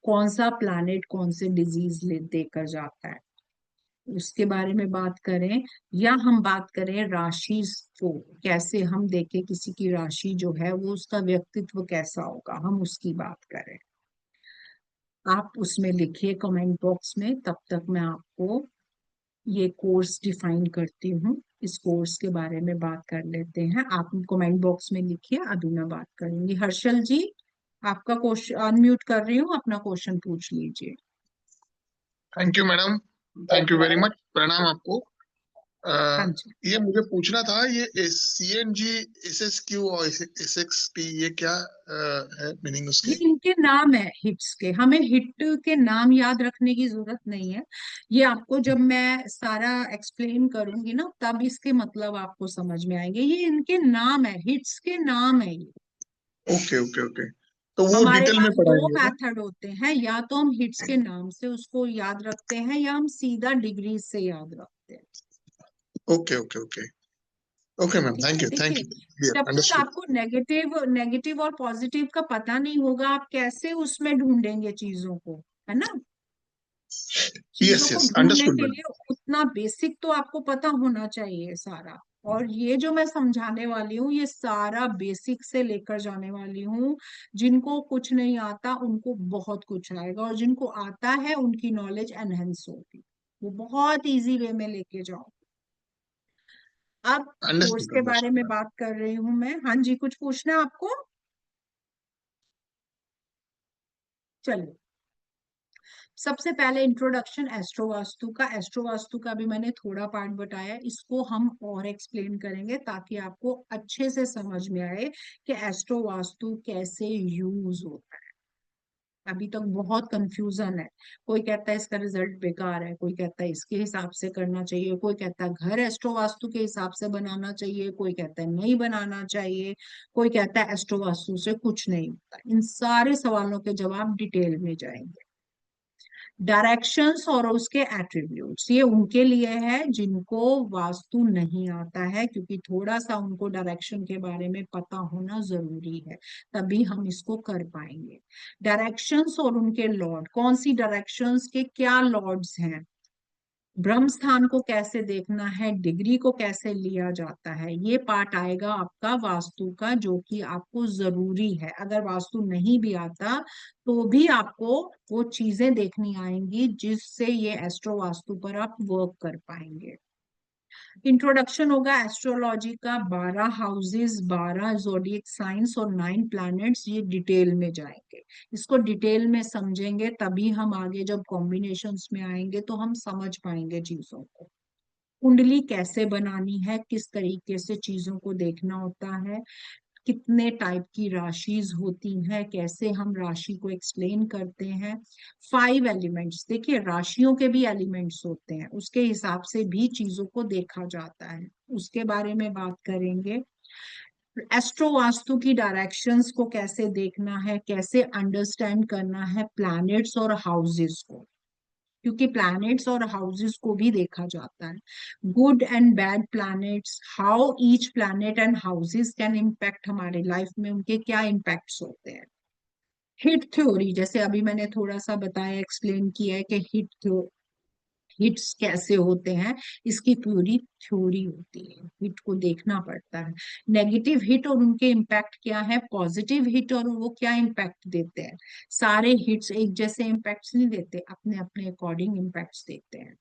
कौन सा प्लैनेट कौन से डिजीज ले देकर जाता है, उसके बारे में बात करें, या हम बात करें राशि को, कैसे हम देखें किसी की राशि जो है वो उसका व्यक्तित्व कैसा होगा, हम उसकी बात करें। आप उसमें लिखिए कमेंट बॉक्स में, तब तक मैं आपको ये कोर्स डिफाइन करती हूँ। इस कोर्स के बारे में बात कर लेते हैं। आप कमेंट बॉक्स में लिखिए, अभी मैं बात करूंगी। हर्षल जी, आपका क्वेश्चन अनम्यूट कर रही हूँ, अपना क्वेश्चन पूछ लीजिए। Thank you madam, thank you very much, प्रणाम आपको। हाँ अ, जी, ये मुझे पूछना था, ये CNG SSQ और SXT ये क्या है मीनिंग ये उसके? इनके नाम है हिट्स के, हमें हिट के नाम याद रखने की जरूरत नहीं है। ये आपको जब मैं सारा एक्सप्लेन करूंगी ना तब इसके मतलब आपको समझ में आएंगे। ये इनके नाम है, हिट्स के नाम है ये। ओके ओके ओके, तो वो हमारे डिटेल में पास दो पढ़ाएंगे ना? मेथड होते हैं, या तो हम हिट्स के नाम से उसको याद रखते हैं या हम सीधा डिग्री से याद रखते हैं। Okay okay okay okay ma'am, ठीक थैंक है, यू थैंक देखिए, यू, क्लियर, जब तक अंडरस्टूड। आपको नेगेटिव नेगेटिव और पॉजिटिव का पता नहीं होगा, आप कैसे उसमें ढूंढेंगे चीजों को, है ना? चीजों यस को यस, ढूंढने अंडरस्टूड के मैम। लिए उतना बेसिक तो आपको पता होना चाहिए सारा। और ये जो मैं समझाने वाली हूँ ये सारा बेसिक से लेकर जाने वाली हूँ। जिनको कुछ नहीं आता उनको बहुत कुछ आएगा, और जिनको आता है उनकी नॉलेज एनहेंस होगी। वो बहुत इजी वे में लेके जाओ। अब कोर्स अंडरस्टूड के बारे अंडरस्टूड में मैम। बात कर रही हूँ मैं। हाँ जी, कुछ पूछना है आपको? चलिए, सबसे पहले इंट्रोडक्शन एस्ट्रो वास्तु का। एस्ट्रो वास्तु का भी मैंने थोड़ा पार्ट बताया, इसको हम और एक्सप्लेन करेंगे ताकि आपको अच्छे से समझ में आए कि एस्ट्रो वास्तु कैसे यूज होता है। अभी तक बहुत कंफ्यूजन है। कोई कहता है इसका रिजल्ट बेकार है, कोई कहता है इसके हिसाब से करना चाहिए, कोई कहता है घर एस्ट्रो वास्तु के हिसाब से बनाना चाहिए, कोई कहता है नहीं बनाना चाहिए, कोई कहता है एस्ट्रो वास्तु से कुछ नहीं होता। इन सारे सवालों के जवाब डिटेल में जाएंगे। डायरेक्शंस और उसके एट्रीब्यूट्स, ये उनके लिए है जिनको वास्तु नहीं आता है, क्योंकि थोड़ा सा उनको डायरेक्शन के बारे में पता होना जरूरी है, तभी हम इसको कर पाएंगे। डायरेक्शंस और उनके लॉर्ड, कौन सी डायरेक्शंस के क्या लॉर्ड्स हैं, ब्रह्म स्थान को कैसे देखना है, डिग्री को कैसे लिया जाता है, ये पार्ट आएगा आपका वास्तु का, जो कि आपको जरूरी है। अगर वास्तु नहीं भी आता तो भी आपको वो चीजें देखनी आएंगी जिससे ये एस्ट्रो वास्तु पर आप वर्क कर पाएंगे। इंट्रोडक्शन होगा एस्ट्रोलॉजी का, 12 हाउसेस, 12 जोडिएक साइंस और 9 प्लैनेट्स, ये डिटेल में जाएंगे। इसको डिटेल में समझेंगे तभी हम आगे जब कॉम्बिनेशंस में आएंगे तो हम समझ पाएंगे चीजों को। कुंडली कैसे बनानी है, किस तरीके से चीजों को देखना होता है, कितने टाइप की राशिज होती हैं, कैसे हम राशि को एक्सप्लेन करते हैं। 5 एलिमेंट्स, देखिए राशियों के भी एलिमेंट्स होते हैं, उसके हिसाब से भी चीजों को देखा जाता है, उसके बारे में बात करेंगे। एस्ट्रो वास्तु की डायरेक्शंस को कैसे देखना है, कैसे अंडरस्टैंड करना है प्लैनेट्स और हाउसेस को, क्योंकि प्लैनेट्स और हाउसेस को भी देखा जाता है। Good and bad planets, how each planet and houses can impact हमारे लाइफ में, उनके क्या इम्पैक्ट्स होते हैं। हिट थ्योरी, जैसे अभी मैंने थोड़ा सा बताया, एक्सप्लेन किया है कि हिट्स कैसे होते हैं, इसकी पूरी थ्योरी होती है, हिट को देखना पड़ता है। नेगेटिव हिट और उनके इम्पैक्ट क्या है, पॉजिटिव हिट और वो क्या इम्पैक्ट देते हैं। सारे हिट्स एक जैसे इम्पैक्ट्स नहीं देते, अपने अपने अकॉर्डिंग इम्पैक्ट्स देते हैं।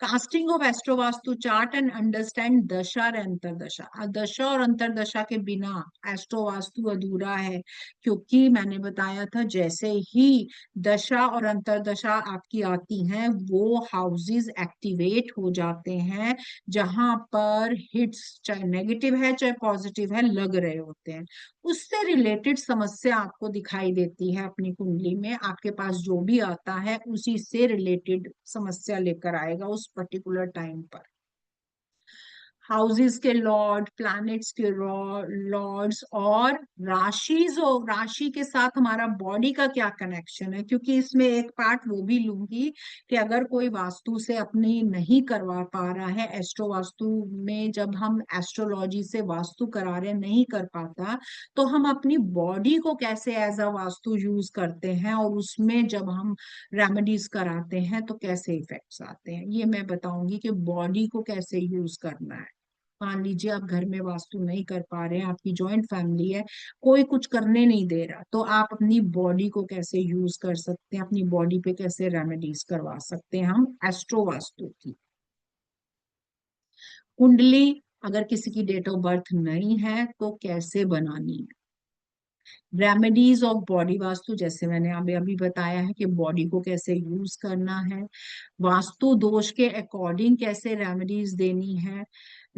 Casting of astro vastu chart and understand दशा और अंतरदशा, दशा और अंतरदशा के बिना एस्ट्रो वास्तु अधूरा है, क्योंकि मैंने बताया था जैसे ही दशा और अंतरदशा आपकी आती हैं वो हाउसेस एक्टिवेट हो जाते हैं, जहां पर हिट्स चाहे नेगेटिव है चाहे पॉजिटिव है लग रहे होते हैं। उससे रिलेटेड समस्या आपको दिखाई देती है अपनी कुंडली में, आपके पास जो भी आता है उसी से रिलेटेड समस्या लेकर आएगा उस पर्टिकुलर टाइम पर। हाउसेस के लॉर्ड, प्लैनेट्स के लॉर्ड्स और राशिज, और राशि के साथ हमारा बॉडी का क्या कनेक्शन है, क्योंकि इसमें एक पार्ट वो भी लूंगी कि अगर कोई वास्तु से अपनी नहीं करवा पा रहा है, एस्ट्रो वास्तु में जब हम एस्ट्रोलॉजी से वास्तु करा रहे नहीं कर पाता, तो हम अपनी बॉडी को कैसे एज अ वास्तु यूज करते हैं, और उसमें जब हम रेमेडीज कराते हैं तो कैसे इफेक्ट्स आते हैं, ये मैं बताऊंगी कि बॉडी को कैसे यूज करना है। मान लीजिए आप घर में वास्तु नहीं कर पा रहे हैं, आपकी जॉइंट फैमिली है, कोई कुछ करने नहीं दे रहा, तो आप अपनी बॉडी को कैसे यूज कर सकते हैं, अपनी बॉडी पे कैसे रेमेडीज करवा सकते हैं हम एस्ट्रो वास्तु की। कुंडली अगर किसी की डेट ऑफ बर्थ नहीं है तो कैसे बनानी है। रेमेडीज ऑफ बॉडी वास्तु, जैसे मैंने अभी अभी बताया है कि बॉडी को कैसे यूज करना है, वास्तु दोष के अकॉर्डिंग कैसे रेमेडीज देनी है।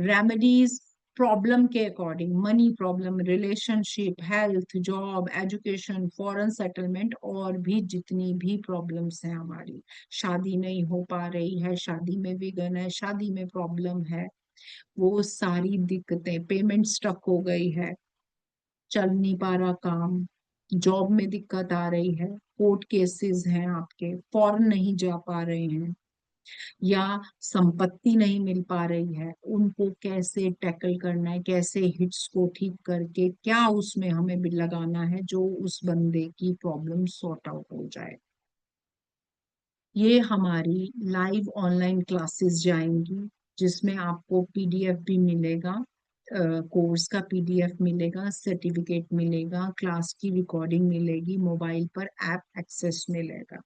रेमेडीज प्रॉब्लम के according, money problem, relationship, health, job, education, foreign settlement, और भी जितनी भी प्रॉब्लम्स हैं हमारी, शादी नहीं हो पा रही है, शादी में विघ्न है, शादी में प्रॉब्लम है, वो सारी दिक्कतें, पेमेंट स्टक हो गई है, चल नहीं पा रहा काम, जॉब में दिक्कत आ रही है, कोर्ट केसेस हैं आपके, फॉरेन नहीं जा पा रहे हैं, या संपत्ति नहीं मिल पा रही है, उनको कैसे टैकल करना है, कैसे हिट्स को ठीक करके क्या उसमें हमें भी लगाना है जो उस बंदे की प्रॉब्लम सॉर्ट आउट हो जाए। ये हमारी लाइव ऑनलाइन क्लासेस जाएंगी, जिसमें आपको पीडीएफ भी मिलेगा, कोर्स का पीडीएफ मिलेगा, सर्टिफिकेट मिलेगा, क्लास की रिकॉर्डिंग मिलेगी, मोबाइल पर ऐप एक्सेस मिलेगा।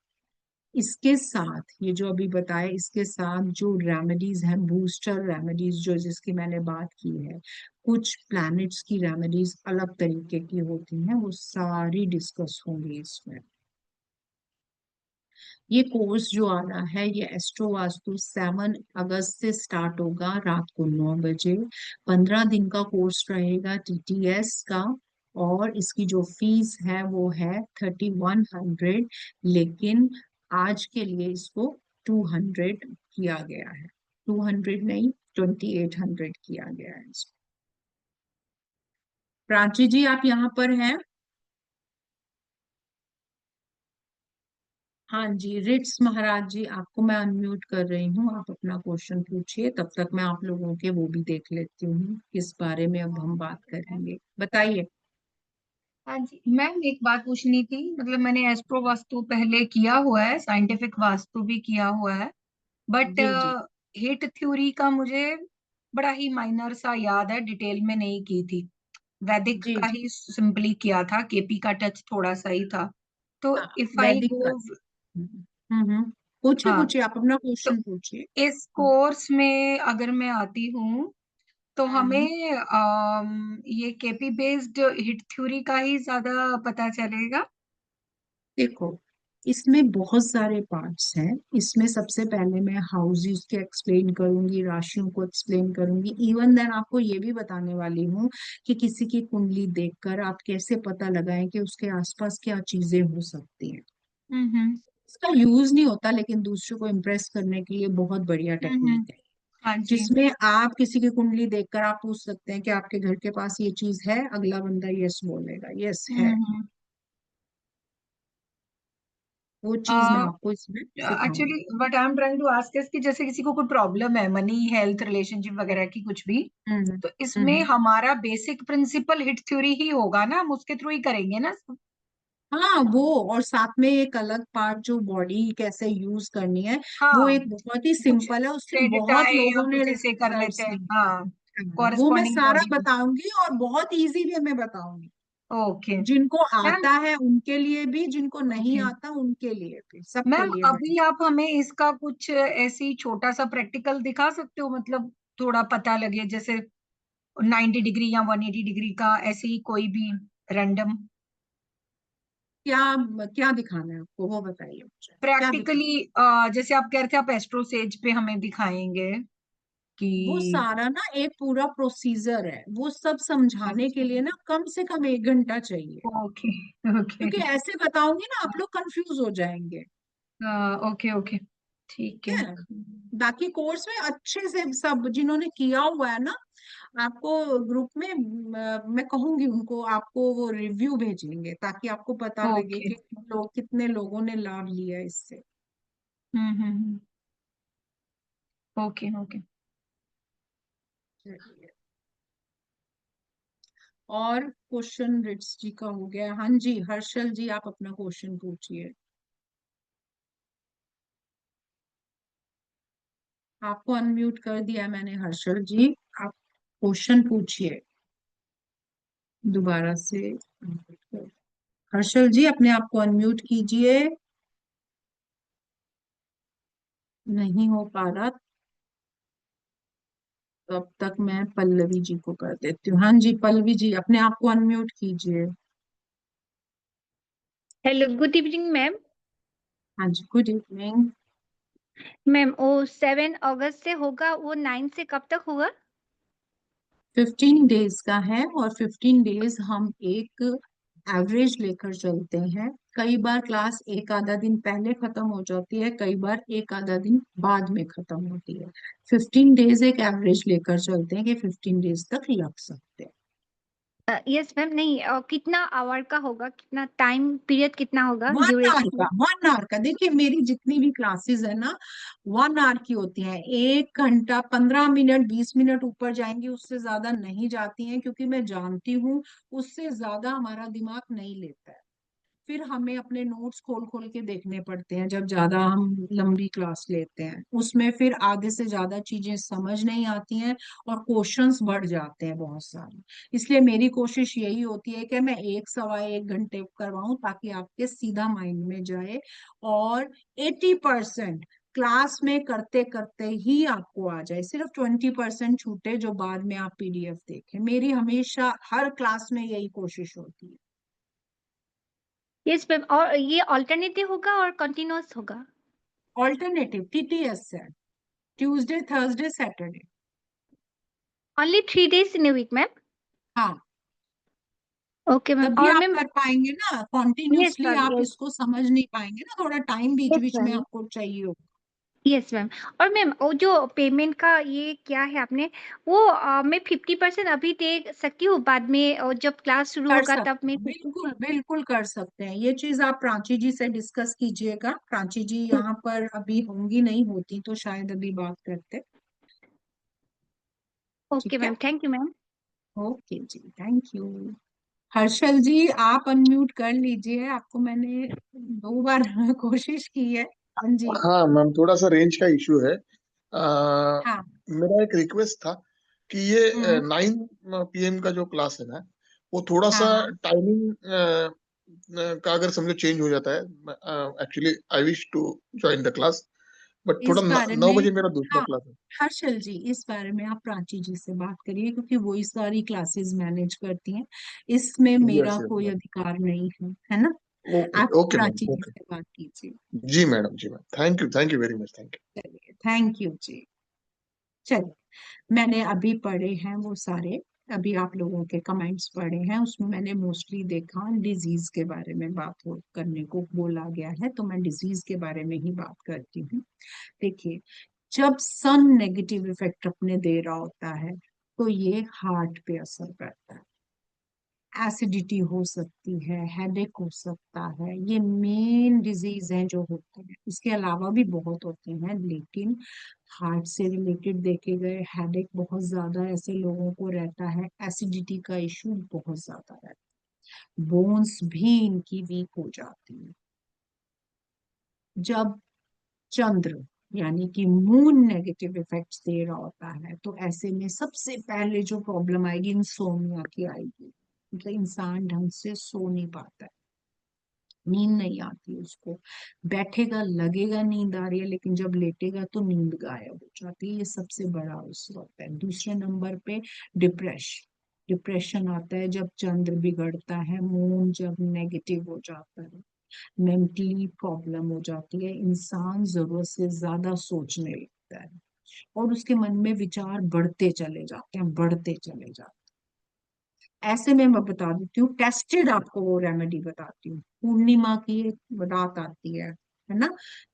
इसके साथ ये जो अभी बताया, इसके साथ जो रेमेडीज हैं, बूस्टर रेमेडीज जो जिसकी मैंने बात की है, कुछ प्लैनेट्स की रेमेडीज अलग तरीके की होती हैं, वो सारी डिस्कस होंगी इसमें। ये कोर्स जो आ रहा है ये एस्ट्रो वास्तु 7 अगस्त से स्टार्ट होगा रात को 9 बजे। 15 दिन का कोर्स रहेगा टीटीएस का, और इसकी जो फीस है वो है 3100, लेकिन आज के लिए इसको 200 किया गया है, 200 नहीं 2800 किया गया है इसको। प्राची जी आप यहाँ पर हैं? हाँ जी, रिट्स महाराज जी, आपको मैं अनम्यूट कर रही हूँ, आप अपना क्वेश्चन पूछिए, तब तक मैं आप लोगों के वो भी देख लेती हूँ किस बारे में अब हम बात करेंगे, बताइए। हाँ जी मैम, एक बात पूछनी थी। मतलब मैंने एस्ट्रो वास्तु पहले किया हुआ है, साइंटिफिक वास्तु भी किया हुआ है, बट जी जी हिट थ्योरी का मुझे बड़ा ही माइनर सा याद है, डिटेल में नहीं की थी। वैदिक जी का जी। ही सिंपली किया था, केपी का टच थोड़ा सा ही था। तो हाँ, इफ आई वैदिक का। गो, पूछिए हाँ, पूछिए, आप अपना तो क्वेश्चन पूछिए। इस कोर्स में अगर मैं आती हूँ तो हम्म। हमें ये केपी बेस्ड हिट थ्योरी का ही ज्यादा पता चलेगा। देखो, इसमें बहुत सारे पार्ट्स हैं। इसमें सबसे पहले मैं हाउसेस के एक्सप्लेन करूंगी, राशियों को एक्सप्लेन करूंगी, इवन देन आपको ये भी बताने वाली हूँ कि किसी की कुंडली देखकर आप कैसे पता लगाएं कि उसके आसपास क्या चीजें हो सकती हैं। हम्म। इसका यूज नहीं होता, लेकिन दूसरों को इम्प्रेस करने के लिए बहुत बढ़िया हम्म। टेक्निक है, हाँ जी। जिसमें आप किसी की कुंडली देखकर आप पूछ सकते हैं कि आपके घर के पास ये चीज है, अगला बंदा यस बोलेगा, यस है। हम्म। वो चीज मैं आपको इसमें एक्चुअली सिखाऊंगी। But I am trying to ask is कि जैसे किसी को कोई प्रॉब्लम है, मनी, हेल्थ, रिलेशनशिप वगैरह की कुछ भी, हम्म तो इसमें हम्म। हमारा बेसिक प्रिंसिपल हिट थ्योरी ही होगा ना, हम उसके थ्रू ही करेंगे ना सब? हाँ, वो और साथ में एक अलग पार्ट जो बॉडी कैसे यूज करनी है, वो हाँ, एक बहुत ही कुछ सिंपल है, उसके क्रेडिट बहुत आए या लोगों ने कुछ ऐसे कर लेते रिसर्च हैं, नहीं हाँ, किया। वो मैं कॉरेस्पॉन्डिंग सारा बॉडी को। बताऊंगी और बहुत इजी वे में बताऊंगी, ओके जिनको मैम। आता है उनके लिए भी, जिनको नहीं ओके आता उनके लिए भी, सबके मैम, लिए अभी बता। आप हमें इसका कुछ ऐसी छोटा सा प्रैक्टिकल दिखा सकते हो, मतलब थोड़ा पता लगे, जैसे 90 डिग्री या 180 डिग्री का, ऐसे ही कोई भी रैंडम क्या क्या दिखाना है आपको, वो बताइए मुझे क्या दिखाना। प्रैक्टिकली। जैसे आप कह रहे थे आप एस्ट्रोसेज पे हमें दिखाएंगे कि। वो सारा ना एक पूरा प्रोसीजर है, वो सब समझाने के अच्छा। लिए ना कम से कम 1 घंटा चाहिए, ओके ओके। क्योंकि ऐसे बताऊंगी ना आप लोग कंफ्यूज हो जाएंगे। ओके ओके, ठीक है। ठीक है, बाकी कोर्स में अच्छे से सब जिन्होंने किया हुआ है ना, आपको ग्रुप में मैं कहूंगी उनको, आपको वो रिव्यू भेजेंगे ताकि आपको पता लगे ओके। कि लोग कितने लोगों ने लाभ लिया इससे। Okay okay. चलिए, और क्वेश्चन रिट्स जी का हो गया। हाँ जी, हर्षल जी आप अपना क्वेश्चन पूछिए। आपको अनम्यूट कर दिया है मैंने, हर्षल जी आप क्वेश्चन पूछिए दोबारा से। हर्षल जी अपने आप को अनम्यूट कीजिए, नहीं हो पा रहा। तब तक मैं पल्लवी जी को कर देती हूँ। हाँ जी, पल्लवी जी अपने आप को अनम्यूट कीजिए। Hello, good evening ma'am. हाँ जी, गुड इवनिंग। मैम, वो 7 अगस्त से होगा, वो 9 से कब तक होगा? 15 डेज का है, और 15 डेज हम एक एवरेज लेकर चलते हैं। कई बार क्लास एक आधा दिन पहले खत्म हो जाती है, कई बार एक आधा दिन बाद में खत्म होती है। 15 डेज एक एवरेज लेकर चलते हैं कि 15 डेज तक लग सकते हैं। Yes ma'am. नहीं, कितना आवर का होगा, कितना टाइम पीरियड कितना होगा, 1 आवर ड्यूरेशन? का, 1 आवर का। देखिए मेरी जितनी भी क्लासेस है ना, 1 आवर की होती हैं। 1 घंटा 15 मिनट 20 मिनट ऊपर जाएंगी, उससे ज्यादा नहीं जाती हैं, क्योंकि मैं जानती हूँ उससे ज्यादा हमारा दिमाग नहीं लेता है। फिर हमें अपने नोट्स खोल खोल के देखने पड़ते हैं जब ज्यादा हम लंबी क्लास लेते हैं, उसमें फिर आधे से ज्यादा चीजें समझ नहीं आती हैं और क्वेश्चंस बढ़ जाते हैं बहुत सारे। इसलिए मेरी कोशिश यही होती है कि मैं 1 सवा 1 घंटे करवाऊं, ताकि आपके सीधा माइंड में जाए, और 80% क्लास में करते करते ही आपको आ जाए, सिर्फ 20% छूटे जो बाद में आप पीडीएफ देखें। मेरी हमेशा हर क्लास में यही कोशिश होती है। Yes ma'am. और ये ऑल्टरनेटिव होगा और कंटिन्यूअस होगा? ऑल्टरनेटिव टीटीएस है, Tuesday Thursday Saturday. Only 3 days in a week ma'am? हाँ, ओके मैम। तभी और आप मैम। कर पाएंगे ना, यस कॉन्टिन्यूसली मैम। आप यस। इसको समझ नहीं पाएंगे ना, थोड़ा टाइम बीच यस बीच में मैम। आपको चाहिए होगा। Yes ma'am. और मैम, वो जो पेमेंट का ये क्या है आपने, वो मैं 50% अभी दे सकती हूँ, बाद में जब क्लास शुरू कर होगा तब सकते मैं हैं, 50। बिल्कुल बिल्कुल कर सकते हैं। ये चीज आप प्राची जी से डिस्कस कीजिएगा, प्राची जी यहाँ पर अभी होंगी, नहीं होती तो शायद अभी बात करते। ओके ठीक है, ma'am, thank you ma'am. Okay जी, थैंक यू। हर्षल जी आप अनम्यूट कर लीजिए, आपको मैंने 2 बार कोशिश की है। हाँ जी। हाँ मैम, थोड़ा सा रेंज का इशू है। हाँ। मेरा एक रिक्वेस्ट था कि ये हम्म। 9 PM का जो क्लास है ना, वो थोड़ा हाँ सा हाँ, टाइमिंग का अगर समझो चेंज हो जाता है। Actually I wish to join the class, but थोड़ा इस बारे 9 बजे में, मेरा दूसरा हाँ, क्लास है। हर्षल जी इस बारे में आप प्राची जी से बात करिए, क्योंकि वो इस सारी क्लासेस मैनेज करती हैं, इसमें यस मेरा यस कोई मैम। अधिकार नहीं है, है ना। ओके आप okay ma'am, Prachi ji okay से बात कीजिए। जी मैडम, जी ma'am, thank you very much, thank you. चलिए, थैंक यू जी। चलिए, मैंने अभी पढ़े हैं वो सारे, अभी आप लोगों के कमेंट्स पढ़े हैं, उसमें मैंने मोस्टली देखा डिजीज के बारे में करने को बोला गया है, तो मैं डिजीज के बारे में ही बात करती हूँ। देखिए, जब सन नेगेटिव इफेक्ट अपने दे रहा होता है तो ये हार्ट पे असर करता है, एसिडिटी हो सकती है, हेडेक हो सकता है, ये मेन डिजीज हैं जो होते हैं। इसके अलावा भी बहुत होते हैं, लेकिन हार्ट से रिलेटेड देखे गए हेडेक बहुत ज्यादा ऐसे लोगों को रहता है, एसिडिटी का इशू बहुत ज्यादा रहता है, बोन्स भी इनकी वीक हो जाती है। जब चंद्र यानी कि मून नेगेटिव इफेक्ट्स दे रहा होता है तो ऐसे में सबसे पहले जो प्रॉब्लम आएगी इंसोम्निया की आएगी, मतलब इंसान ढंग से सो नहीं पाता है, नींद नहीं आती उसको, बैठेगा लगेगा नींद आ रही है लेकिन जब लेटेगा तो नींद गायब हो जाती है, ये सबसे बड़ा उससे होता है। दूसरे नंबर पे डिप्रेशन आता है जब चंद्र बिगड़ता है, मून जब नेगेटिव हो जाता है, मेंटली प्रॉब्लम हो जाती है, इंसान जरूरत से ज्यादा सोचने लगता है और उसके मन में विचार बढ़ते चले जाते हैं, बढ़ते चले जाते हैं। ऐसे में मैं बता देती हूँ, टेस्टेड आपको वो रेमेडी बताती हूँ। पूर्णिमा की एक रात आती है ना,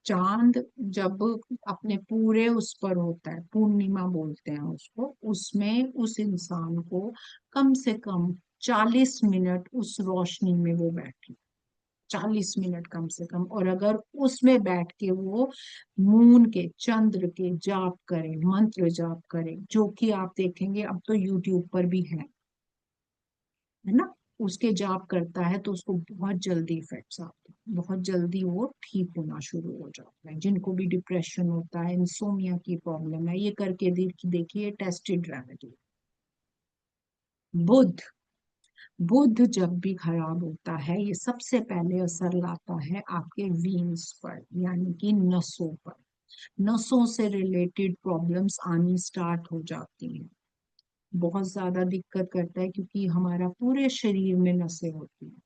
चांद जब अपने पूरे उस पर होता है, पूर्णिमा बोलते हैं उसको, उसमें उस इंसान को कम से कम 40 मिनट उस रोशनी में वो बैठे, 40 मिनट कम से कम, और अगर उसमें बैठ के वो मून के, चंद्र के जाप करे, मंत्र जाप करे, जो कि आप देखेंगे अब तो यूट्यूब पर भी है ना, उसके जाप करता है तो उसको बहुत जल्दी इफेक्ट्स आते हैं, बहुत जल्दी वो ठीक होना शुरू हो जाता है। जिनको भी डिप्रेशन होता है, इंसोमिया की प्रॉब्लम है, ये करके देखिए, टेस्टेड रेमेडी। बुध बुध जब भी खराब होता है ये सबसे पहले असर लाता है आपके वीन्स पर, यानी कि नसों पर, नसों से रिलेटेड प्रॉब्लम्स आनी स्टार्ट हो जाती हैं, बहुत ज्यादा दिक्कत करता है क्योंकि हमारा पूरे शरीर में नसें होती हैं,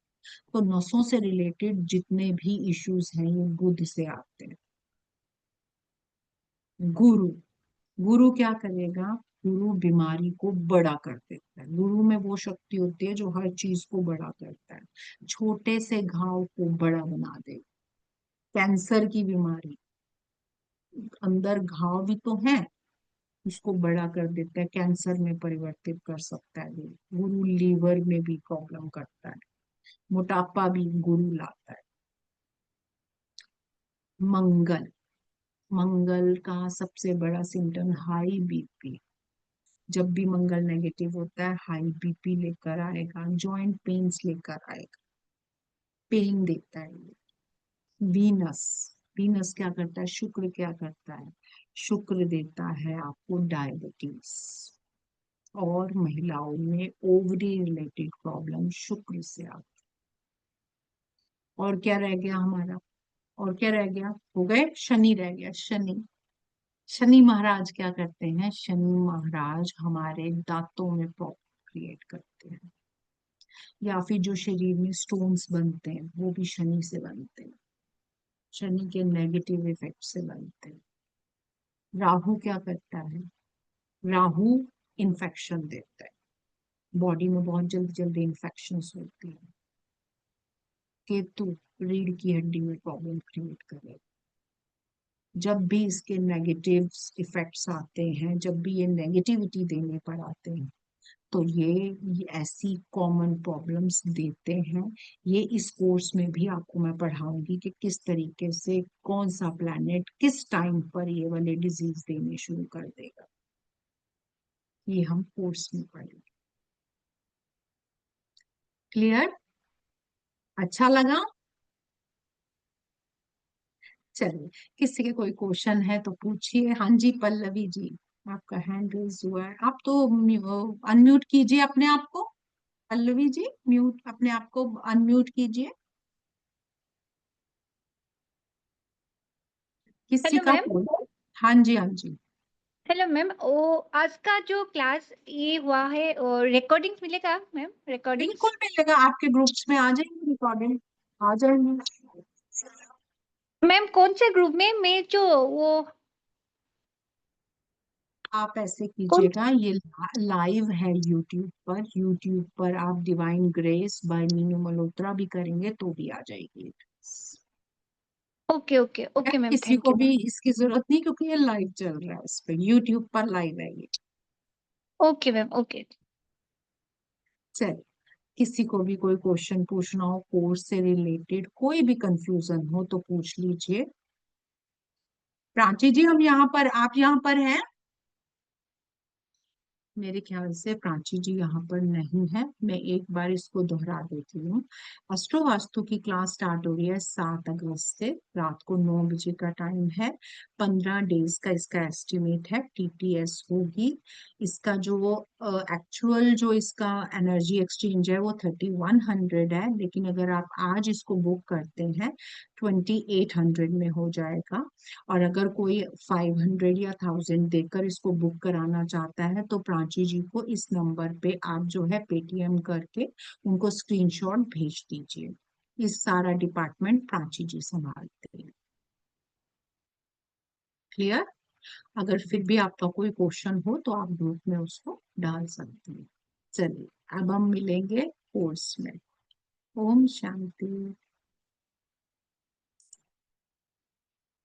तो नसों से रिलेटेड जितने भी इश्यूज हैं ये बुध से आते हैं। गुरु गुरु क्या करेगा, गुरु बीमारी को बड़ा कर देता है, गुरु में वो शक्ति होती है जो हर चीज को बड़ा करता है, छोटे से घाव को बड़ा बना दे। कैंसर की बीमारी, अंदर घाव भी तो है, उसको बड़ा कर देता है, कैंसर में परिवर्तित कर सकता है गुरु। गुरु लीवर में भी प्रॉब्लम करता है, मोटापा भी गुरु लाता है। मंगल मंगल का सबसे बड़ा सिम्टम हाई बीपी, जब भी मंगल नेगेटिव होता है हाई बीपी लेकर आएगा, जॉइंट पेन्स लेकर आएगा, पेन देता है ये। वीनस वीनस क्या करता है, शुक्र क्या करता है, शुक्र देता है आपको डायबिटीज, और महिलाओं में ओवरी रिलेटेड प्रॉब्लम शुक्र से आती। और क्या रह गया हमारा, और क्या रह गया, हो गए, शनि रह गया। शनि शनि महाराज क्या करते हैं, शनि महाराज हमारे दांतों में प्रॉब्लम क्रिएट करते हैं, या फिर जो शरीर में स्टोन्स बनते हैं वो भी शनि से बनते हैं, शनि के नेगेटिव इफेक्ट से बनते हैं। राहु क्या करता है, राहु इन्फेक्शन देता है, बॉडी में बहुत जल्दी जल्दी इन्फेक्शन होती है। केतु रीढ़ की हड्डी में प्रॉब्लम क्रिएट करे। जब भी इसके नेगेटिव इफेक्ट्स आते हैं, जब भी ये नेगेटिविटी देने पर आते हैं, तो ये ऐसी कॉमन प्रॉब्लम्स देते हैं। ये इस कोर्स में भी आपको मैं पढ़ाऊंगी कि किस तरीके से कौन सा प्लैनेट किस टाइम पर ये वाले डिजीज देने शुरू कर देगा, ये हम कोर्स में पढ़ेंगे। क्लियर, अच्छा लगा? चलिए, किसी के कोई क्वेश्चन है तो पूछिए। हाँ जी, पल्लवी जी, आपका हैंड रेज हुआ है, आप तो अनम्यूट कीजिए अपने आप को। पल्लवी जी, म्यूट अपने आप को अनम्यूट कीजिए। किसी हेलो का मैम। हाँ जी, हाँ जी, हेलो मैम, ओ आज का जो क्लास ये हुआ है, रिकॉर्डिंग्स मिलेगा मैम, रिकॉर्डिंग्स? बिल्कुल मिलेगा, आपके ग्रुप्स में आ जाएंगे रिकॉर्डिंग। आ जाएंगे। मैम कौन से ग्रुप में? मैं जो वो आप ऐसे कौन? कीजिएगा, ये लाइव है यूट्यूब पर आप divine grace by Meenu Malhotra भी करेंगे तो भी आ जाएगी। ओके ओके ओके मैम, किसी थैंक को यू भी मैम। इसकी जरूरत नहीं क्योंकि ये लाइव चल रहा है, इस पे यूट्यूब पर लाइव है ये। Okay ma'am, okay. चलिए, किसी को भी कोई क्वेश्चन पूछना हो कोर्स से रिलेटेड, कोई भी कंफ्यूजन हो तो पूछ लीजिए। प्राची जी, हम यहाँ पर, आप यहाँ पर हैं? मेरे ख्याल से प्राची जी यहाँ पर नहीं है। मैं एक बार इसको दोहरा देती हूँ। एस्ट्रो वास्तु की क्लास स्टार्ट हो रही है 7 अगस्त से, रात को 9 बजे का टाइम है। 15 डेज का इसका एस्टिमेट है, टीटीएस होगी। इसका जो एक्चुअल जो इसका एनर्जी एक्सचेंज है वो 3100 है, लेकिन अगर आप आज इसको बुक करते हैं 2800 में हो जाएगा। और अगर कोई 500 या 1000 देकर इसको बुक कराना चाहता है तो प्राची जी को इस नंबर पे आप जो है पेटीएम करके उनको स्क्रीनशॉट भेज दीजिए। इस सारा डिपार्टमेंट प्राची जी संभालते हैं। क्लियर? अगर फिर भी आपका कोई क्वेश्चन हो तो आप ग्रुप में उसको डाल सकते हैं। चलिए, अब हम मिलेंगे कोर्स में। ओम शांति।